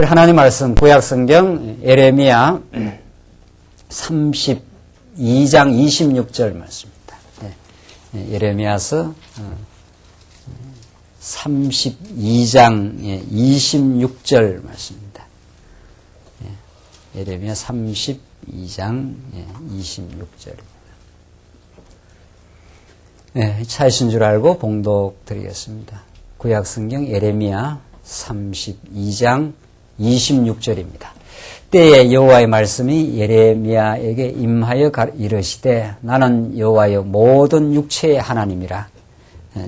우리 하나님 말씀 구약성경 예레미야 32장 26절 말씀입니다. 예레미야서 32장 26절 말씀입니다. 예레미야 32장 26절입니다. 차이신 줄 알고 봉독 드리겠습니다. 구약성경 예레미야 32장 26절입니다. 때에 여호와의 말씀이 예레미야에게 임하여 이르시되 나는 여호와여 모든 육체의 하나님이라.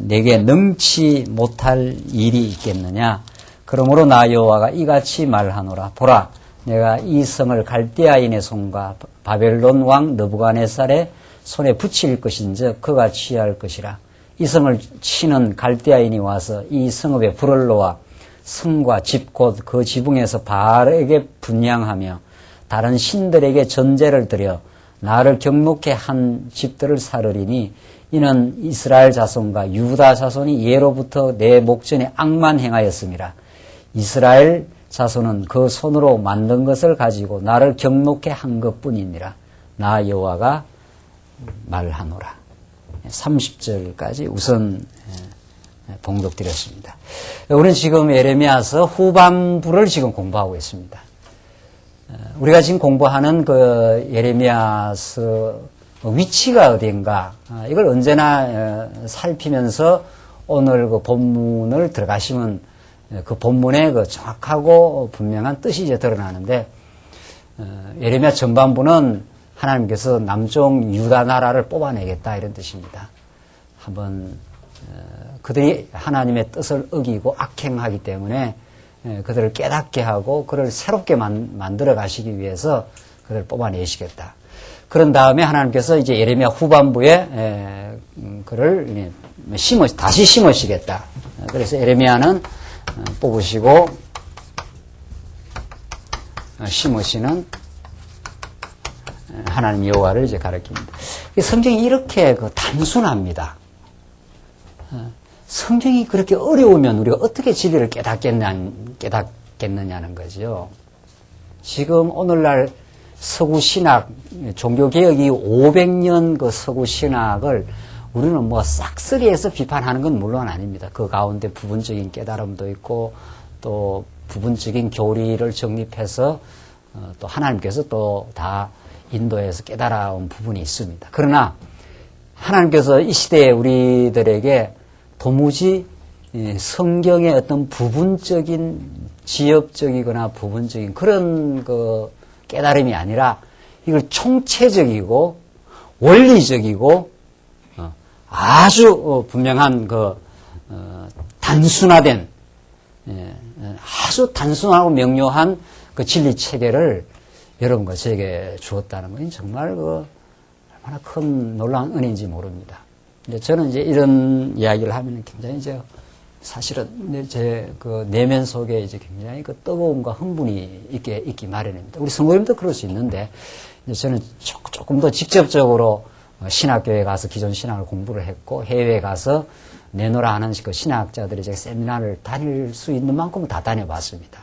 내게 능치 못할 일이 있겠느냐. 그러므로 나 여호와가 이같이 말하노라. 보라, 내가 이 성을 갈대아인의 손과 바벨론 왕 느부갓네살의 손에 붙일 것인즉 그가 취할 것이라. 이 성을 치는 갈대아인이 와서 이 성읍에 불을 놓아 성과 집 곧 그 지붕에서 바알에게 분향하며 다른 신들에게 전제를 드려 나를 경록케 한 집들을 사르리니 이는 이스라엘 자손과 유다 자손이 예로부터 내 목전에 악만 행하였음이라. 이스라엘 자손은 그 손으로 만든 것을 가지고 나를 경록케 한 것뿐이니라. 나 여호와가 말하노라. 30절까지 우선 봉독드렸습니다. 우리는 지금 예레미야서 후반부를 지금 공부하고 있습니다. 우리가 지금 공부하는 그 예레미야서 위치가 어디인가, 이걸 언제나 살피면서 오늘 그 본문을 들어가시면 그 본문의 그 정확하고 분명한 뜻이 이제 드러나는데, 예레미야 전반부는 하나님께서 남쪽 유다 나라를 뽑아내겠다 이런 뜻입니다. 한번 그들이 하나님의 뜻을 어기고 악행하기 때문에 그들을 깨닫게 하고 그를 새롭게 만들어 가시기 위해서 그들을 뽑아내시겠다. 그런 다음에 하나님께서 이제 예레미야 후반부에 그를 다시 심으시겠다. 그래서 예레미야는 뽑으시고 심으시는 하나님 여호와를 이제 가리킵니다. 성경이 이렇게 단순합니다. 성경이 그렇게 어려우면 우리가 어떻게 진리를 깨닫겠느냐는 거죠. 지금 오늘날 서구 신학, 종교개혁이 500년 그 서구 신학을 우리는 뭐 싹쓸이해서 비판하는 건 물론 아닙니다. 그 가운데 부분적인 깨달음도 있고 또 부분적인 교리를 정립해서 또 하나님께서 또 다 인도에서 깨달아온 부분이 있습니다. 그러나 하나님께서 이 시대에 우리들에게 도무지 성경의 어떤 부분적인 지엽적이거나 부분적인 그런 그 깨달음이 아니라 이걸 총체적이고 원리적이고 아주 분명한 그 단순화된 아주 단순하고 명료한 그 진리 체계를 여러분과 저에게 주었다는 것은 정말 그 얼마나 큰 놀라운 은혜인지 모릅니다. 근데 저는 이제 이런 이야기를 하면 굉장히 사실은 제 그 내면 속에 이제 굉장히 그 뜨거움과 흥분이 있기 마련입니다. 우리 성도님도 그럴 수 있는데, 이제 저는 조금 더 직접적으로 신학교에 가서 기존 신학을 공부를 했고, 해외에 가서 내노라 하는 그 신학자들이 이제 세미나를 다닐 수 있는 만큼은 다 다녀봤습니다.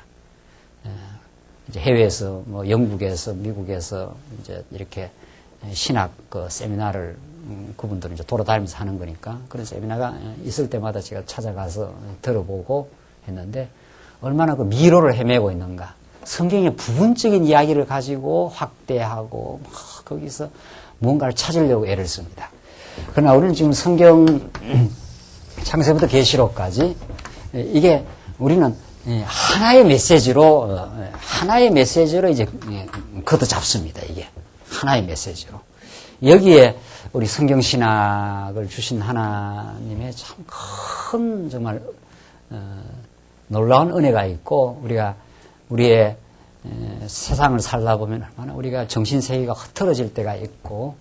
이제 해외에서, 뭐 영국에서, 미국에서 이제 이렇게 신학 그 세미나를 그분들은 이제 돌아다니면서 하는 거니까 그런 세미나가 있을 때마다 제가 찾아가서 들어보고 했는데 얼마나 그 미로를 헤매고 있는가. 성경의 부분적인 이야기를 가지고 확대하고 막 거기서 뭔가를 찾으려고 애를 씁니다. 그러나 우리는 지금 성경 창세부터 계시록까지 이게 우리는 하나의 메시지로 이제 걷어 잡습니다. 이게 하나의 메시지로. 여기에 우리 성경신학을 주신 하나님의 참 큰 정말 놀라운 은혜가 있고 우리가 우리의 세상을 살다 보면 얼마나 우리가 정신세계가 흐트러질 때가 있고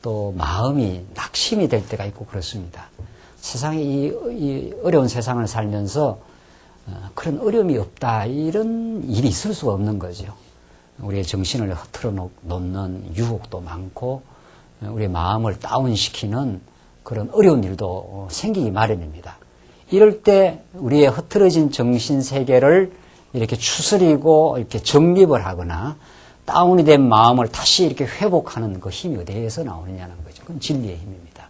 또 마음이 낙심이 될 때가 있고 그렇습니다. 세상에 이 어려운 세상을 살면서 그런 어려움이 없다 이런 일이 있을 수가 없는 거죠. 우리의 정신을 흐트러 놓는 유혹도 많고 우리의 마음을 다운시키는 그런 어려운 일도 생기기 마련입니다. 이럴 때 우리의 흐트러진 정신세계를 이렇게 추스리고 이렇게 정립을 하거나 다운이 된 마음을 다시 이렇게 회복하는 그 힘이 어디에서 나오느냐는 거죠. 그건 진리의 힘입니다.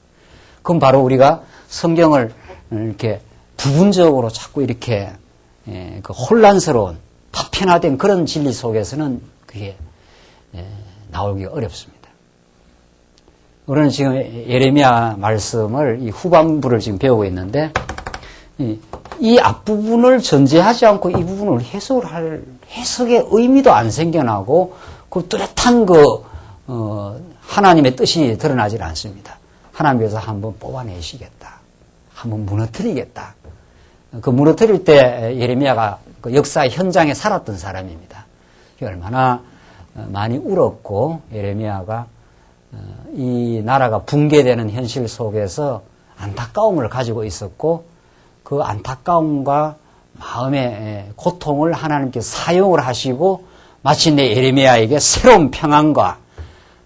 그건 바로 우리가 성경을 이렇게 부분적으로 자꾸 이렇게 그 혼란스러운 파편화된 그런 진리 속에서는 그게 나오기가 어렵습니다. 우리는 지금 예레미야 말씀을 이 후반부를 지금 배우고 있는데 이 앞부분을 전제하지 않고 이 부분을 해석의 의미도 안 생겨나고 그 뚜렷한 하나님의 뜻이 드러나질 않습니다. 하나님께서 한번 뽑아내시겠다. 한번 무너뜨리겠다. 그 무너뜨릴 때 예레미야가 그 역사의 현장에 살았던 사람입니다. 얼마나 많이 울었고 예레미야가 이 나라가 붕괴되는 현실 속에서 안타까움을 가지고 있었고 그 안타까움과 마음의 고통을 하나님께서 사용을 하시고 마침내 예레미야에게 새로운 평안과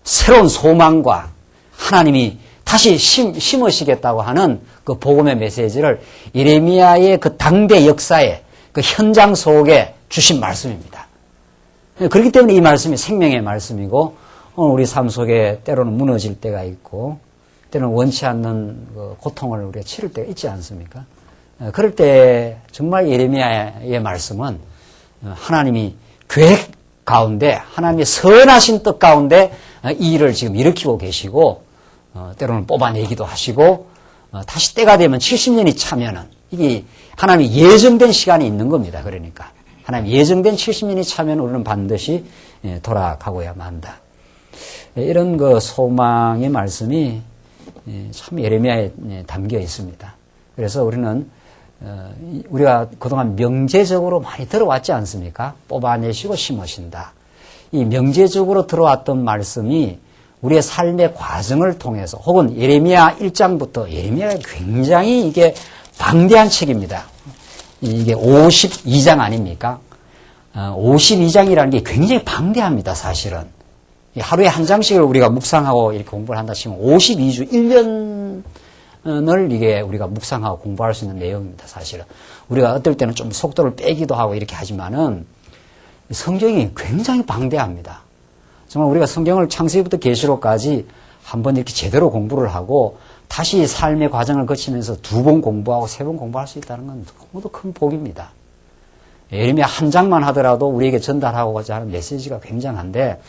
새로운 소망과 하나님이 다시 심으시겠다고 하는 그 복음의 메시지를 예레미야의 그 당대 역사의 그 현장 속에 주신 말씀입니다. 그렇기 때문에 이 말씀이 생명의 말씀이고 오늘 우리 삶 속에 때로는 무너질 때가 있고 때로는 원치 않는 그 고통을 우리가 치를 때가 있지 않습니까? 그럴 때 정말 예레미야의 말씀은 하나님이 계획 가운데 하나님의 선하신 뜻 가운데 이 일을 지금 일으키고 계시고 때로는 뽑아내기도 하시고 다시 때가 되면 70년이 차면은 이게 하나님이 예정된 시간이 있는 겁니다. 그러니까 하나님 예정된 70년이 차면 우리는 반드시 돌아가고야 만다. 이런 그 소망의 말씀이 참 예레미야에 담겨 있습니다. 그래서 우리는 우리가 그동안 명제적으로 많이 들어왔지 않습니까? 뽑아내시고 심으신다. 이 명제적으로 들어왔던 말씀이 우리의 삶의 과정을 통해서 혹은 예레미야 1장부터 예레미야가 굉장히 이게 방대한 책입니다. 이게 52장 아닙니까? 52장이라는 게 굉장히 방대합니다, 사실은. 하루에 한 장씩을 우리가 묵상하고 이렇게 공부를 한다 치면 52주, 1년을 이게 우리가 묵상하고 공부할 수 있는 내용입니다, 사실은. 우리가 어떨 때는 좀 속도를 빼기도 하고 이렇게 하지만은 성경이 굉장히 방대합니다. 정말 우리가 성경을 창세기부터 계시록까지 한번 이렇게 제대로 공부를 하고 다시 삶의 과정을 거치면서 2번 공부하고 3번 공부할 수 있다는 건 너무도 큰 복입니다. 예레미야 한 장만 하더라도 우리에게 전달하고자 하는 메시지가 굉장한데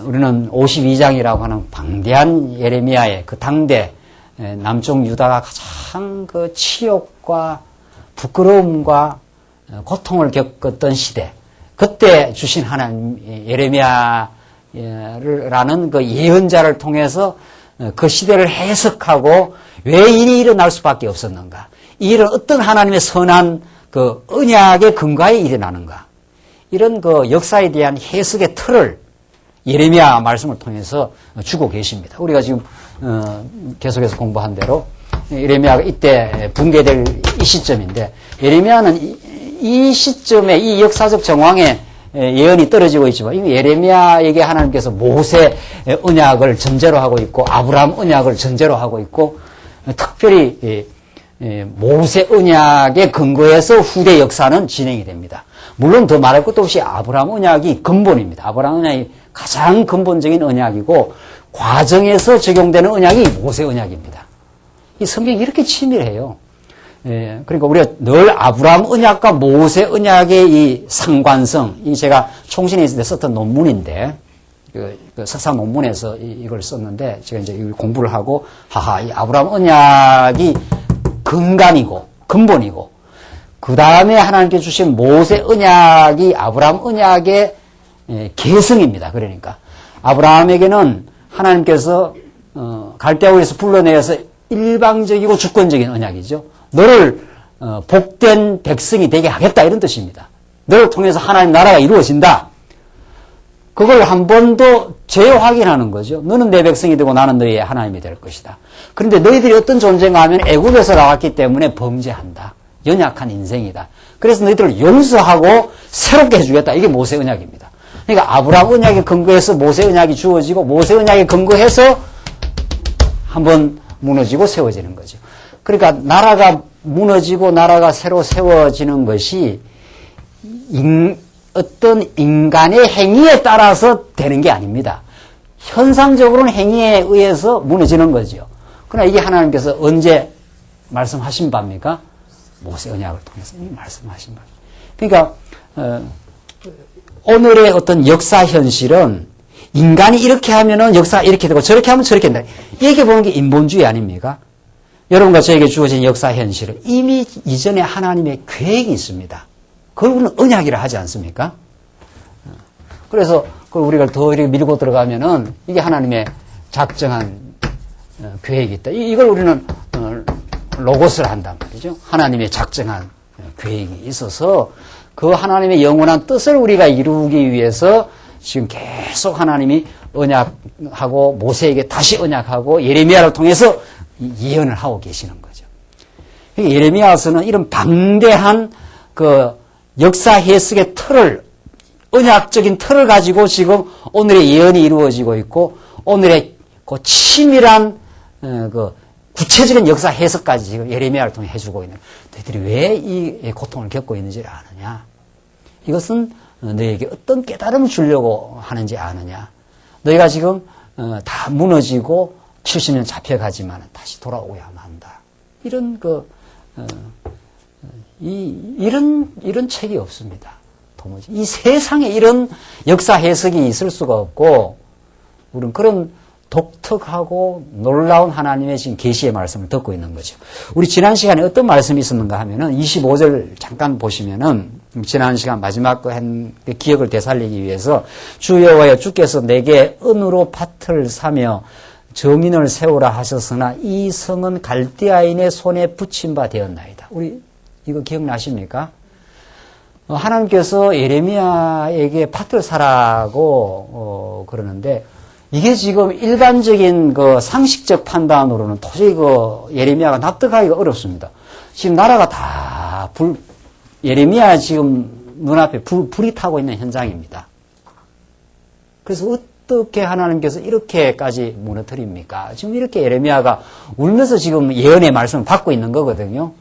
우리는 52장이라고 하는 방대한 예레미야의 그 당대 남쪽 유다가 가장 그 치욕과 부끄러움과 고통을 겪었던 시대, 그때 주신 하나님 예레미야라는 그 예언자를 통해서 그 시대를 해석하고 왜 일이 일어날 수밖에 없었는가, 이 일은 어떤 하나님의 선한 그 언약의 근거에 일어나는가, 이런 그 역사에 대한 해석의 틀을 예레미야 말씀을 통해서 주고 계십니다. 우리가 지금 계속해서 공부한 대로 예레미야가 이때 붕괴될 이 시점인데, 예레미야는 이 시점에 이 역사적 정황에 예언이 떨어지고 있지만 이 예레미야에게 하나님께서 모세 언약을 전제로 하고 있고 아브라함 언약을 전제로 하고 있고 특별히 모세 언약의 근거에서 후대 역사는 진행이 됩니다. 물론 더 말할 것도 없이 아브라함 언약이 근본입니다. 아브라함 언약이 가장 근본적인 언약이고 과정에서 적용되는 언약이 모세 언약입니다. 이 성경이 이렇게 치밀해요. 그러니까 우리가 늘 아브라함 언약과 모세 언약의 이 상관성, 이 제가 총신에 있을 때 썼던 논문인데, 그 석사 논문에서 이걸 썼는데, 제가 이제 이걸 공부를 하고, 이 아브라함 언약이 근간이고, 근본이고, 그 다음에 하나님께 주신 모세 언약이 아브라함 언약의 계승입니다. 그러니까, 아브라함에게는 하나님께서, 갈대아우에서 불러내어서 일방적이고 주권적인 언약이죠. 너를 복된 백성이 되게 하겠다, 이런 뜻입니다. 너를 통해서 하나님 나라가 이루어진다. 그걸 한 번 더 재확인하는 거죠. 너는 내 백성이 되고 나는 너희의 하나님이 될 것이다. 그런데 너희들이 어떤 존재인가 하면 애굽에서 나왔기 때문에 범죄한다. 연약한 인생이다. 그래서 너희들을 용서하고 새롭게 해주겠다. 이게 모세 언약입니다. 그러니까 아브라함 언약에 근거해서 모세 언약이 주어지고 모세 언약에 근거해서 한번 무너지고 세워지는 거죠. 그러니까 나라가 무너지고 나라가 새로 세워지는 것이 어떤 인간의 행위에 따라서 되는 게 아닙니다. 현상적으로는 행위에 의해서 무너지는 거죠. 그러나 이게 하나님께서 언제 말씀하신 바입니까? 모세 언약을 통해서 말씀하신 바. 그러니까 오늘의 어떤 역사 현실은 인간이 이렇게 하면은 역사가 이렇게 되고 저렇게 하면 저렇게 된다. 이렇게 보는 게 인본주의 아닙니까? 여러분과 저에게 주어진 역사 현실은 이미 이전에 하나님의 계획이 있습니다. 그걸 우리는 언약이라 하지 않습니까? 그래서 그걸 우리가 더 이렇게 밀고 들어가면은 이게 하나님의 작정한 계획이 있다. 이걸 우리는 로고스를 한단 말이죠. 하나님의 작정한 계획이 있어서 그 하나님의 영원한 뜻을 우리가 이루기 위해서 지금 계속 하나님이 언약하고 모세에게 다시 언약하고 예레미야를 통해서 예언을 하고 계시는 거죠. 예레미야서는 이런 방대한 그 역사 해석의 틀을, 언약적인 틀을 가지고 지금 오늘의 예언이 이루어지고 있고 오늘의 그 치밀한 그 구체적인 역사 해석까지 지금 예레미야를 통해 해주고 있는. 너희들이 왜 이 고통을 겪고 있는지를 아느냐? 이것은 너희에게 어떤 깨달음을 주려고 하는지 아느냐? 너희가 지금 다 무너지고 70년 잡혀가지만 다시 돌아오야만 한다. 이런 이런 책이 없습니다. 도무지 이 세상에 이런 역사 해석이 있을 수가 없고 우리는 그런 독특하고 놀라운 하나님의 지금 계시의 말씀을 듣고 있는 거죠. 우리 지난 시간에 어떤 말씀이 있었는가 하면은 25절 잠깐 보시면은 지난 시간 마지막 한 기억을 되살리기 위해서 주 여호와여 주께서 내게 은으로 밭을 사며 정인을 세우라 하셨으나 이 성은 갈대아인의 손에 붙임 바 되었나이다. 우리 이거 기억나십니까? 하나님께서 예레미야에게 밭을 사라고 그러는데 이게 지금 일반적인 그 상식적 판단으로는 도저히 그 예레미야가 납득하기가 어렵습니다. 지금 나라가 다 예레미야 지금 눈앞에 불이 타고 있는 현장입니다. 그래서 어떻게 하나님께서 이렇게까지 무너뜨립니까? 지금 이렇게 예레미야가 울면서 지금 예언의 말씀을 받고 있는 거거든요.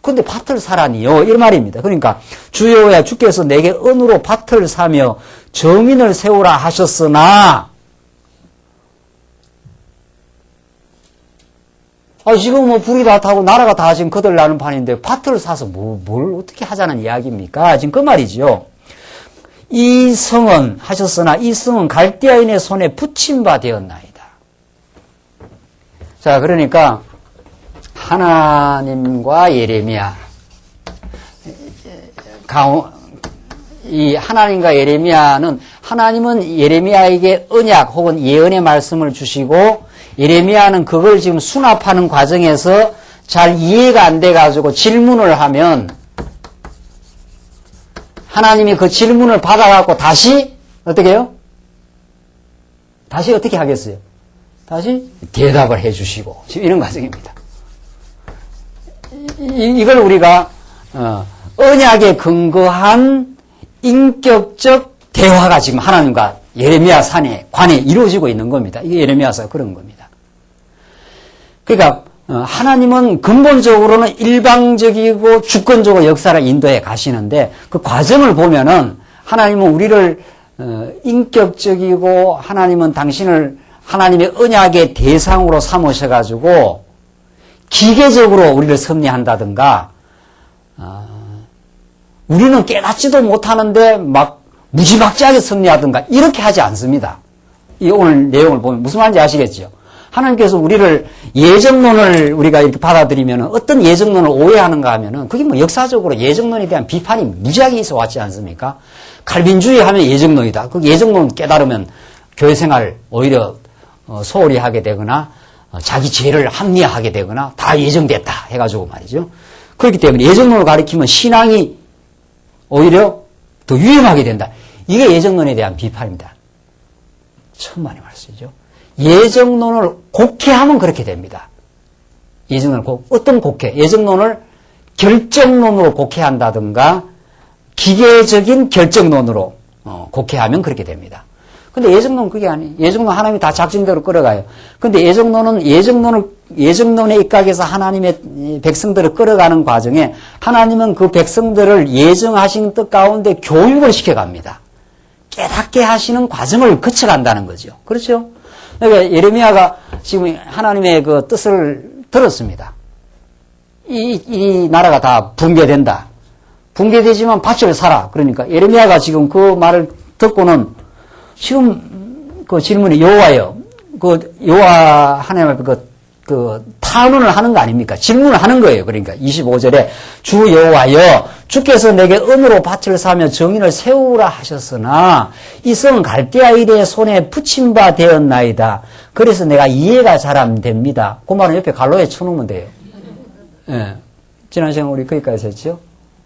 근데 밭을 사라니요? 이런 말입니다. 그러니까 주 여호와야 주께서 내게 은으로 밭을 사며 정인을 세우라 하셨으나 지금 뭐 불이 다 타고 나라가 다 지금 거들나는 판인데 밭을 사서 뭘 어떻게 하자는 이야기입니까? 지금 그 말이죠. 이 성은 하셨으나 이 성은 갈대아인의 손에 붙임 바 되었나이다. 자, 그러니까 하나님과 예레미야 이 하나님과 예레미야는 하나님은 예레미야에게 언약 혹은 예언의 말씀을 주시고 예레미야는 그걸 지금 수납하는 과정에서 잘 이해가 안 돼가지고 질문을 하면 하나님이 그 질문을 받아갖고 다시 어떻게 해요? 다시 어떻게 하겠어요? 다시 대답을 해주시고 지금 이런 과정입니다. 이걸 우리가 언약에 근거한 인격적 대화가 지금 하나님과 예레미야 관에 이루어지고 있는 겁니다. 이게 예레미야서가 그런 겁니다. 그러니까 하나님은 근본적으로는 일방적이고 주권적으로 역사를 인도해 가시는데 그 과정을 보면은 하나님은 우리를 인격적이고 하나님은 당신을 하나님의 언약의 대상으로 삼으셔가지고 기계적으로 우리를 섭리한다든가 우리는 깨닫지도 못하는데 막 무지막지하게 섭리하든가 이렇게 하지 않습니다. 이 오늘 내용을 보면 무슨 말인지 아시겠죠? 하나님께서 우리를 예정론을 우리가 이렇게 받아들이면 어떤 예정론을 오해하는가 하면은 그게 뭐 역사적으로 예정론에 대한 비판이 무지하게 있어 왔지 않습니까? 칼빈주의 하면 예정론이다. 그 예정론 깨달으면 교회 생활 오히려 소홀히 하게 되거나 자기 죄를 합리화하게 되거나 다 예정됐다 해가지고 말이죠. 그렇기 때문에 예정론을 가리키면 신앙이 오히려 더 위험하게 된다. 이게 예정론에 대한 비판입니다. 천만의 말씀이죠. 예정론을 곡해하면 그렇게 됩니다. 예정론을 어떤 곡해? 예정론을 결정론으로 곡해한다든가 기계적인 결정론으로 곡해하면 그렇게 됩니다. 근데 예정론은 그게 아니에요. 예정론 하나님이 다 작정대로 끌어가요. 근데 예정론에 입각해서 하나님의 백성들을 끌어가는 과정에 하나님은 그 백성들을 예정하신 뜻 가운데 교육을 시켜갑니다. 깨닫게 하시는 과정을 거쳐간다는 거죠. 그렇죠? 그러니까 예레미야가 지금 하나님의 그 뜻을 들었습니다. 이 나라가 다 붕괴된다. 붕괴되지만 밭을 사라. 그러니까 예레미야가 지금 그 말을 듣고는 지금 그 질문이 여호와여, 그 여호와 하나님 앞에 그 탄원을 하는 거 아닙니까? 질문을 하는 거예요. 그러니까 25절에 주 여호와여, 주께서 내게 은으로 밭을 사며 정인을 세우라 하셨으나 이 성은 갈대아인의 손에 붙임 바 되었나이다. 그래서 내가 이해가 잘 안 됩니다. 그 말은 옆에 갈로에 쳐놓으면 돼요. 예. 지난 시간 우리 거기까지 했죠?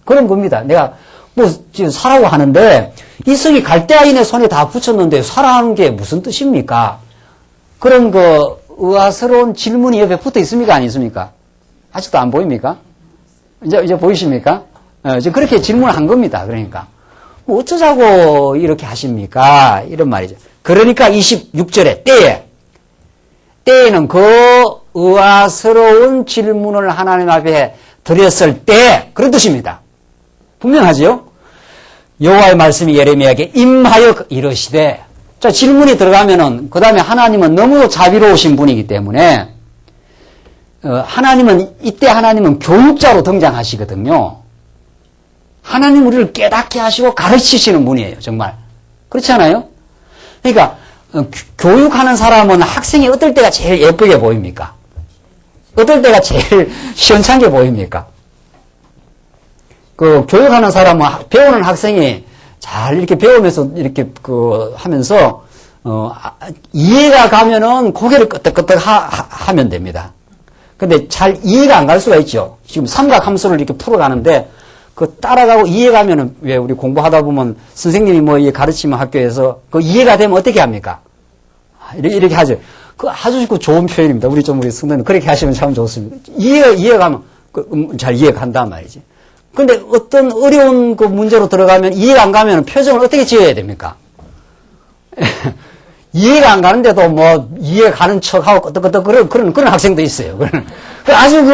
그런 겁니다. 내가 뭐 지금 사라고 하는데 이 성이 갈대아인의 손에 다 붙였는데 사라는 게 무슨 뜻입니까? 그런 그 의아스러운 질문이 옆에 붙어 있습니까? 안 있습니까? 아직도 안 보입니까? 이제 보이십니까? 이제 그렇게 질문을 한 겁니다. 그러니까 뭐 어쩌자고 이렇게 하십니까? 이런 말이죠. 그러니까 26절에 때에는 그 의아스러운 질문을 하나님 앞에 드렸을 때 그런 뜻입니다. 분명하죠? 여호와의 말씀이 예레미야에게 임하여 이르시되, 자, 질문이 들어가면은 그 다음에 하나님은 너무 자비로우신 분이기 때문에 이때 하나님은 교육자로 등장하시거든요. 하나님 우리를 깨닫게 하시고 가르치시는 분이에요. 정말 그렇지 않아요? 그러니까 교육하는 사람은 학생이 어떨 때가 제일 예쁘게 보입니까? 어떨 때가 제일 시원찮게 보입니까? 그 교육하는 사람은 배우는 학생이 잘 이렇게 배우면서 이렇게 하면서 이해가 가면은 고개를 끄덕끄덕 하면 됩니다. 근데 잘 이해가 안 갈 수가 있죠. 지금 삼각함수를 이렇게 풀어가는데 그 따라가고 이해가면은 왜 우리 공부하다 보면 선생님이 뭐 가르치면 학교에서 그 이해가 되면 어떻게 합니까? 이렇게 하죠. 그 아주 좋은 표현입니다. 우리 성도는 그렇게 하시면 참 좋습니다. 이해가면 잘 이해간단 말이지. 근데 어떤 어려운 그 문제로 들어가면 이해가 안 가면 표정을 어떻게 지어야 됩니까? 이해가 안 가는데도 뭐 이해 가는 척하고 끄덕끄덕 그런 학생도 있어요. 아주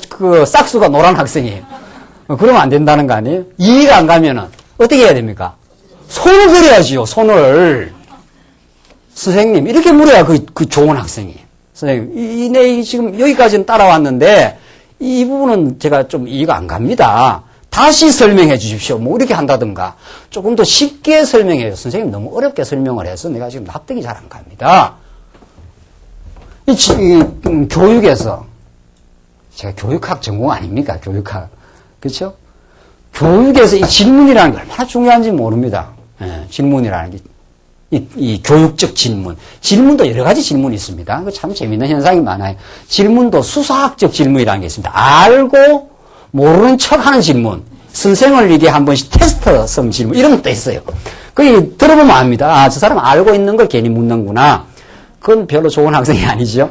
그 싹수가 노란 학생이에요. 그러면 안 된다는 거 아니에요? 이해가 안 가면은 어떻게 해야 됩니까? 손을 그려야지요, 손을. 선생님, 이렇게 물어야 그 좋은 학생이에요. 선생님, 내 지금 여기까지는 따라왔는데 이 부분은 제가 좀 이해가 안 갑니다. 다시 설명해 주십시오. 뭐 이렇게 한다든가 조금 더 쉽게 설명해요. 선생님 너무 어렵게 설명을 해서 내가 지금 납득이 잘 안 갑니다. 교육에서 제가 교육학 전공 아닙니까? 교육학. 그렇죠? 교육에서 이 질문이라는 게 얼마나 중요한지 모릅니다. 질문이라는 게. 이 교육적 질문. 질문도 여러 가지 질문이 있습니다. 참 재밌는 현상이 많아요. 질문도 수사학적 질문이라는 게 있습니다. 알고 모르는 척 하는 질문. 선생을 이게 한 번씩 테스트성 질문. 이런 것도 있어요. 그게 들어보면 압니다. 저 사람 알고 있는 걸 괜히 묻는구나. 그건 별로 좋은 학생이 아니죠.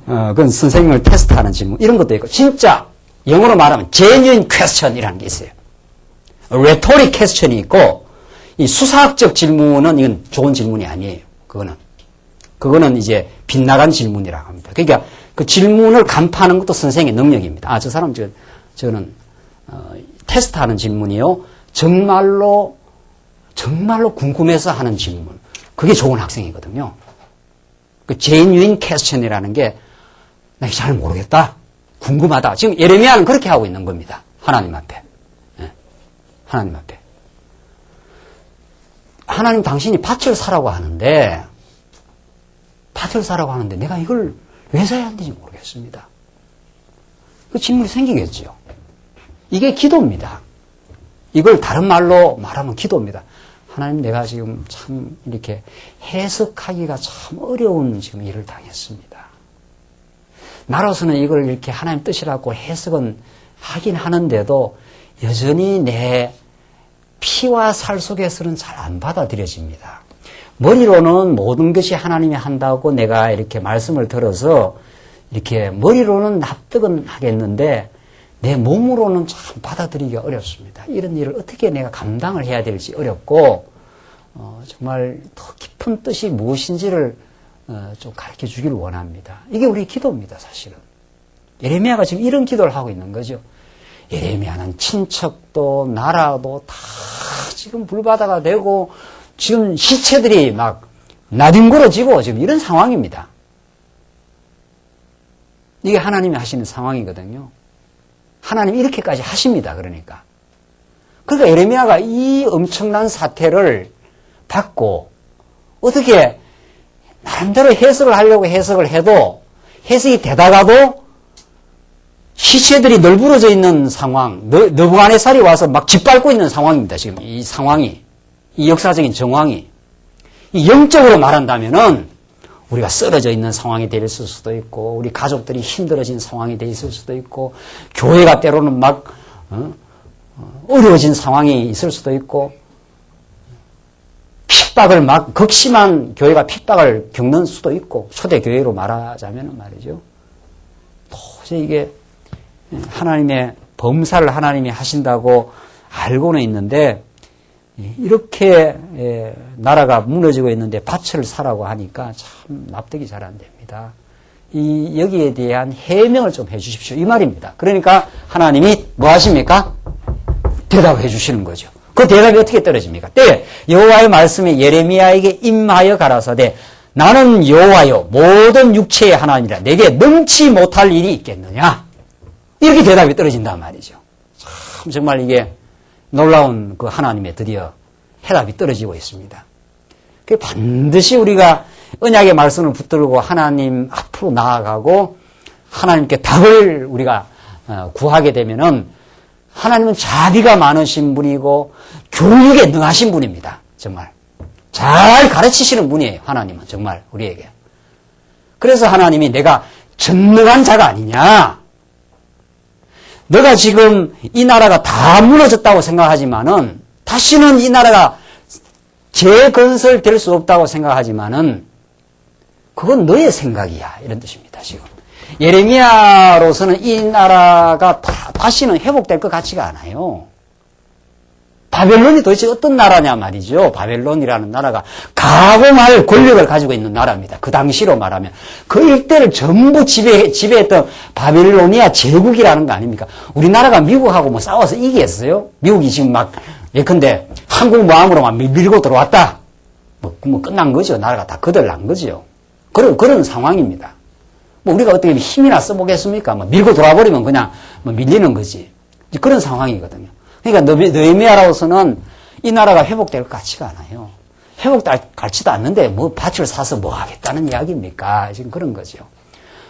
그건 선생님을 테스트하는 질문. 이런 것도 있고. 진짜 영어로 말하면 genuine question이라는 게 있어요. rhetoric question이 있고, 이 수사학적 질문은 이건 좋은 질문이 아니에요. 그거는 이제 빗나간 질문이라고 합니다. 그러니까 그 질문을 간파하는 것도 선생의 능력입니다. 저 사람 저는 테스트하는 질문이요. 정말로 궁금해서 하는 질문. 그게 좋은 학생이거든요. 그 genuine question이라는 게 나 잘 모르겠다. 궁금하다. 지금 예레미야는 그렇게 하고 있는 겁니다. 하나님 앞에. 하나님 앞에. 하나님 당신이 밭을 사라고 하는데 내가 이걸 왜 사야 하는지 모르겠습니다. 그 질문이 생기겠죠. 이게 기도입니다. 이걸 다른 말로 말하면 기도입니다. 하나님 내가 지금 참 이렇게 해석하기가 참 어려운 지금 일을 당했습니다. 나로서는 이걸 이렇게 하나님 뜻이라고 해석은 하긴 하는데도 여전히 내 피와 살 속에서는 잘 안 받아들여집니다. 머리로는 모든 것이 하나님이 한다고 내가 이렇게 말씀을 들어서 이렇게 머리로는 납득은 하겠는데 내 몸으로는 참 받아들이기가 어렵습니다. 이런 일을 어떻게 내가 감당을 해야 될지 어렵고 정말 더 깊은 뜻이 무엇인지를 좀 가르쳐 주기를 원합니다. 이게 우리 기도입니다, 사실은. 예레미야가 지금 이런 기도를 하고 있는 거죠. 예레미야는 친척도 나라도 다 지금 불바다가 되고 지금 시체들이 막 나뒹굴어지고 지금 이런 상황입니다. 이게 하나님이 하시는 상황이거든요. 하나님이 이렇게까지 하십니다. 그러니까 예레미야가 이 엄청난 사태를 받고 어떻게 나름대로 해석을 하려고 해석을 해도 해석이 되다가도 시체들이 널브러져 있는 상황, 느부갓네살이 와서 막 짓밟고 있는 상황입니다. 지금 이 상황이, 이 역사적인 정황이. 이 영적으로 말한다면은 우리가 쓰러져 있는 상황이 될 수도 있고, 우리 가족들이 힘들어진 상황이 돼 있을 수도 있고, 교회가 때로는 막 어려워진 상황이 있을 수도 있고, 핍박을 막 극심한 교회가 핍박을 겪는 수도 있고, 초대교회로 말하자면 말이죠. 도저히 이게 하나님의 범사를 하나님이 하신다고 알고는 있는데 이렇게 나라가 무너지고 있는데 밭을 사라고 하니까 참 납득이 잘 안 됩니다. 여기에 대한 해명을 좀 해주십시오. 이 말입니다. 그러니까 하나님이 뭐 하십니까? 대답해 주시는 거죠. 그 대답이 어떻게 떨어집니까? 때 여호와의 말씀이 예레미야에게 임하여 가라사대 나는 여호와여 모든 육체의 하나님이라 내게 능치 못할 일이 있겠느냐? 이렇게 대답이 떨어진단 말이죠. 참 정말 이게 놀라운 그 하나님의 드디어 해답이 떨어지고 있습니다. 반드시 우리가 언약의 말씀을 붙들고 하나님 앞으로 나아가고 하나님께 답을 우리가 구하게 되면은 하나님은 자비가 많으신 분이고 교육에 능하신 분입니다. 정말 잘 가르치시는 분이에요. 하나님은 정말 우리에게. 그래서 하나님이 내가 전능한 자가 아니냐. 너가 지금 이 나라가 다 무너졌다고 생각하지만은 다시는 이 나라가 재건설될 수 없다고 생각하지만은 그건 너의 생각이야. 이런 뜻입니다. 지금 예레미야로서는 이 나라가 다시는 회복될 것 같지가 않아요. 바벨론이 도대체 어떤 나라냐 말이죠. 바벨론이라는 나라가 가공할 권력을 가지고 있는 나라입니다. 그 당시로 말하면 그 일대를 전부 지배했던 바벨로니아 제국이라는 거 아닙니까? 우리나라가 미국하고 뭐 싸워서 이기겠어요? 미국이 지금 막 예컨대 한국 모함으로만 밀고 들어왔다. 뭐 끝난 거죠. 나라가 다 거덜난 거죠. 그런 상황입니다. 뭐 우리가 어떻게 힘이나 써보겠습니까? 뭐 밀고 들어와버리면 그냥 뭐 밀리는 거지. 그런 상황이거든요. 그러니까 느헤미야로서는 이 나라가 회복될 것 같지가 않아요. 회복될 것 같지도 않는데 뭐 밭을 사서 뭐 하겠다는 이야기입니까? 지금 그런 거죠.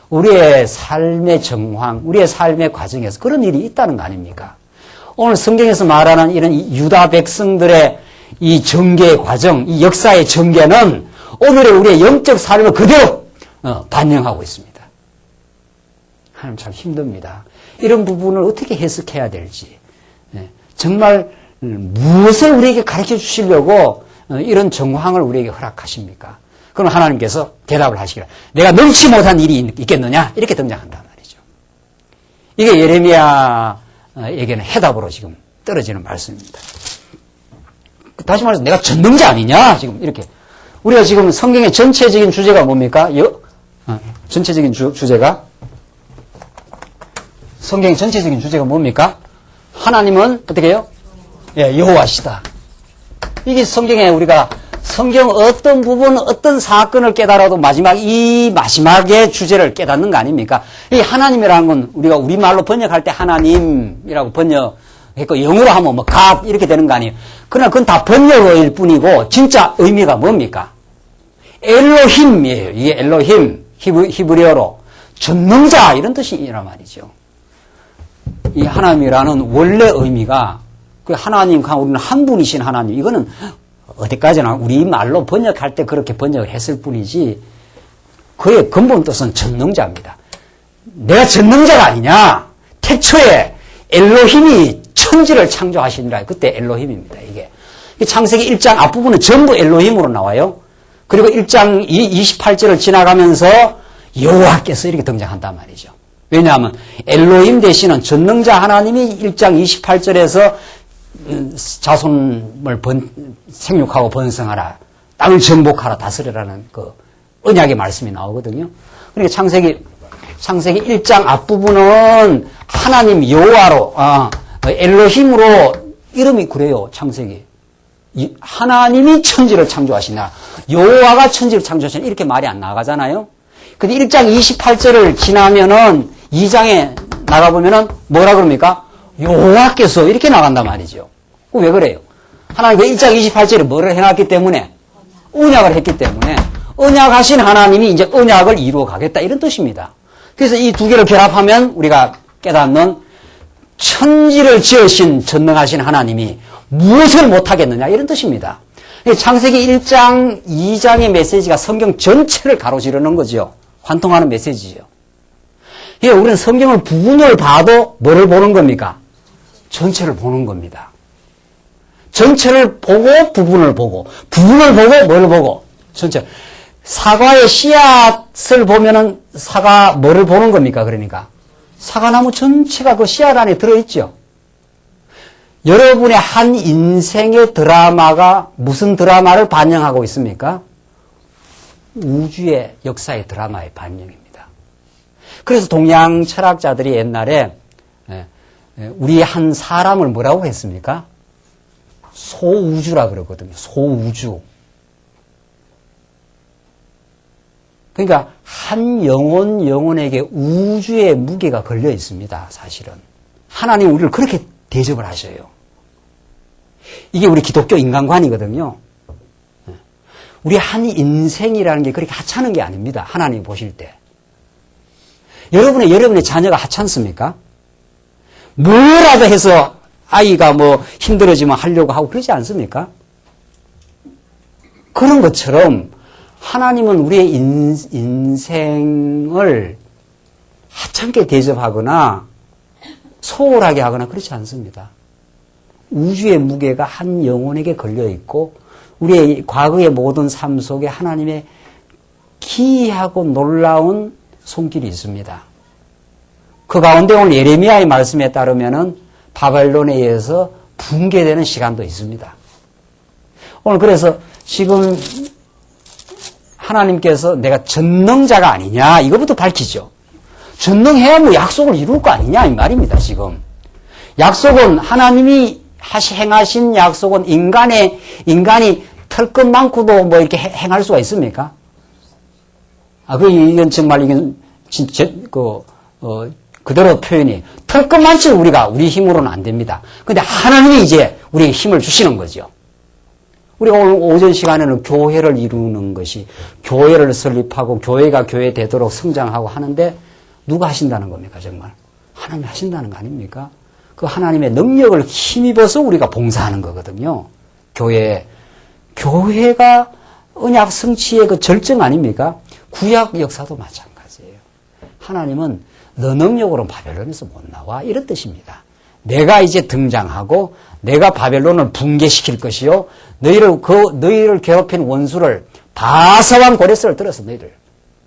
우리의 삶의 정황, 우리의 삶의 과정에서 그런 일이 있다는 거 아닙니까? 오늘 성경에서 말하는 이런 유다 백성들의 이 전개의 과정, 이 역사의 전개는 오늘의 우리의 영적 삶을 그대로 반영하고 있습니다. 하나님 참 힘듭니다. 이런 부분을 어떻게 해석해야 될지. 정말 무엇을 우리에게 가르쳐 주시려고 이런 정황을 우리에게 허락하십니까? 그럼 하나님께서 대답을 하시기를 내가 능치 못한 일이 있겠느냐? 이렇게 등장한단 말이죠. 이게 예레미야에게는 해답으로 지금 떨어지는 말씀입니다. 다시 말해서 내가 전능자 아니냐? 지금 이렇게. 우리가 지금 성경의 전체적인 주제가 뭡니까? 전체적인 주제가? 성경의 전체적인 주제가 뭡니까? 하나님은 어떻게 해요? 예, 여호와시다. 이게 성경에 우리가 성경 어떤 부분, 어떤 사건을 깨달아도 마지막의 주제를 깨닫는 거 아닙니까? 이 하나님이라는 건 우리가 우리말로 번역할 때 하나님이라고 번역했고, 영어로 하면 뭐 God 이렇게 되는 거 아니에요? 그러나 그건 다 번역어일 뿐이고, 진짜 의미가 뭡니까? 엘로힘이에요. 이게 엘로힘, 히브리어로. 전능자, 이런 뜻이란 말이죠. 이 하나님이라는 원래 의미가 그 하나님, 우리는 한 분이신 하나님, 이거는 어디까지나 우리 말로 번역할 때 그렇게 번역을 했을 뿐이지 그의 근본 뜻은 전능자입니다. 내가 전능자가 아니냐? 태초에 엘로힘이 천지를 창조하시니라. 그때 엘로힘입니다. 이게 창세기 1장 앞부분은 전부 엘로힘으로 나와요. 그리고 1장 28절을 지나가면서 여호와께서 이렇게 등장한단 말이죠. 왜냐하면 엘로힘 대신은 전능자 하나님이 1장 28절에서 자손을 생육하고 번성하라. 땅을 정복하라. 다스리라는 그 언약의 말씀이 나오거든요. 그러니까 창세기 1장 앞부분은 하나님 여호와로, 엘로힘으로 이름이 그래요. 창세기. 하나님이 천지를 창조하시나 여호와가 천지를 창조하시나 이렇게 말이 안 나가잖아요. 근데 1장 28절을 지나면은 2장에 나가보면은 뭐라 그럽니까? 여호와께서 이렇게 나간단 말이죠. 왜 그래요? 하나님 그 1장 28절에 뭐를 해놨기 때문에? 언약을 했기 때문에 언약하신 하나님이 이제 언약을 이루어 가겠다 이런 뜻입니다. 그래서 이 두 개를 결합하면 우리가 깨닫는 천지를 지으신 전능하신 하나님이 무엇을 못하겠느냐 이런 뜻입니다. 창세기 1장, 2장의 메시지가 성경 전체를 가로지르는 거죠. 관통하는 메시지죠. 우리는 성경을 부분을 봐도 뭐를 보는 겁니까? 전체를 보는 겁니다. 전체를 보고 부분을 보고 부분을 보고 뭘 보고 전체. 사과의 씨앗을 보면은 사과 뭐를 보는 겁니까? 그러니까 사과나무 전체가 그 씨앗 안에 들어있죠. 여러분의 한 인생의 드라마가 무슨 드라마를 반영하고 있습니까? 우주의 역사의 드라마의 반영입니다. 그래서 동양 철학자들이 옛날에 우리 한 사람을 뭐라고 했습니까? 소우주라 그러거든요. 소우주. 그러니까 한 영혼에게 우주의 무게가 걸려 있습니다. 사실은. 하나님 우리를 그렇게 대접을 하셔요. 이게 우리 기독교 인간관이거든요. 우리 한 인생이라는 게 그렇게 하찮은 게 아닙니다. 하나님 보실 때. 여러분의 자녀가 하찮습니까? 뭐라도 해서 아이가 뭐 힘들어지면 하려고 하고 그러지 않습니까? 그런 것처럼 하나님은 우리의 인생을 하찮게 대접하거나 소홀하게 하거나 그렇지 않습니다. 우주의 무게가 한 영혼에게 걸려있고 우리의 과거의 모든 삶 속에 하나님의 기이하고 놀라운 손길이 있습니다. 그 가운데 오늘 예레미야의 말씀에 따르면은 바벨론에 의해서 붕괴되는 시간도 있습니다. 오늘 그래서 지금 하나님께서 내가 전능자가 아니냐 이거부터 밝히죠. 전능해야 뭐 약속을 이룰 거 아니냐 이 말입니다. 지금 약속은 하나님이 행하신 약속은 인간이 털끝 많고도 뭐 이렇게 행할 수가 있습니까? 이건 정말 이건 진짜 그대로 표현이 털끝 많지 우리 힘으로는 안 됩니다. 근데 하나님이 이제 우리에게 힘을 주시는 거죠. 우리가 오늘 오전 시간에는 교회를 이루는 것이 교회를 설립하고 교회가 교회 되도록 성장하고 하는데 누가 하신다는 겁니까 정말? 하나님이 하신다는 거 아닙니까? 그 하나님의 능력을 힘입어서 우리가 봉사하는 거거든요. 교회가 언약 성취의 그 절정 아닙니까? 구약 역사도 마찬가지예요. 하나님은 너 능력으로는 바벨론에서 못 나와 이런 뜻입니다. 내가 이제 등장하고 내가 바벨론을 붕괴시킬 것이요 너희를 괴롭힌 원수를 바사왕 고레스를 들어서 너희를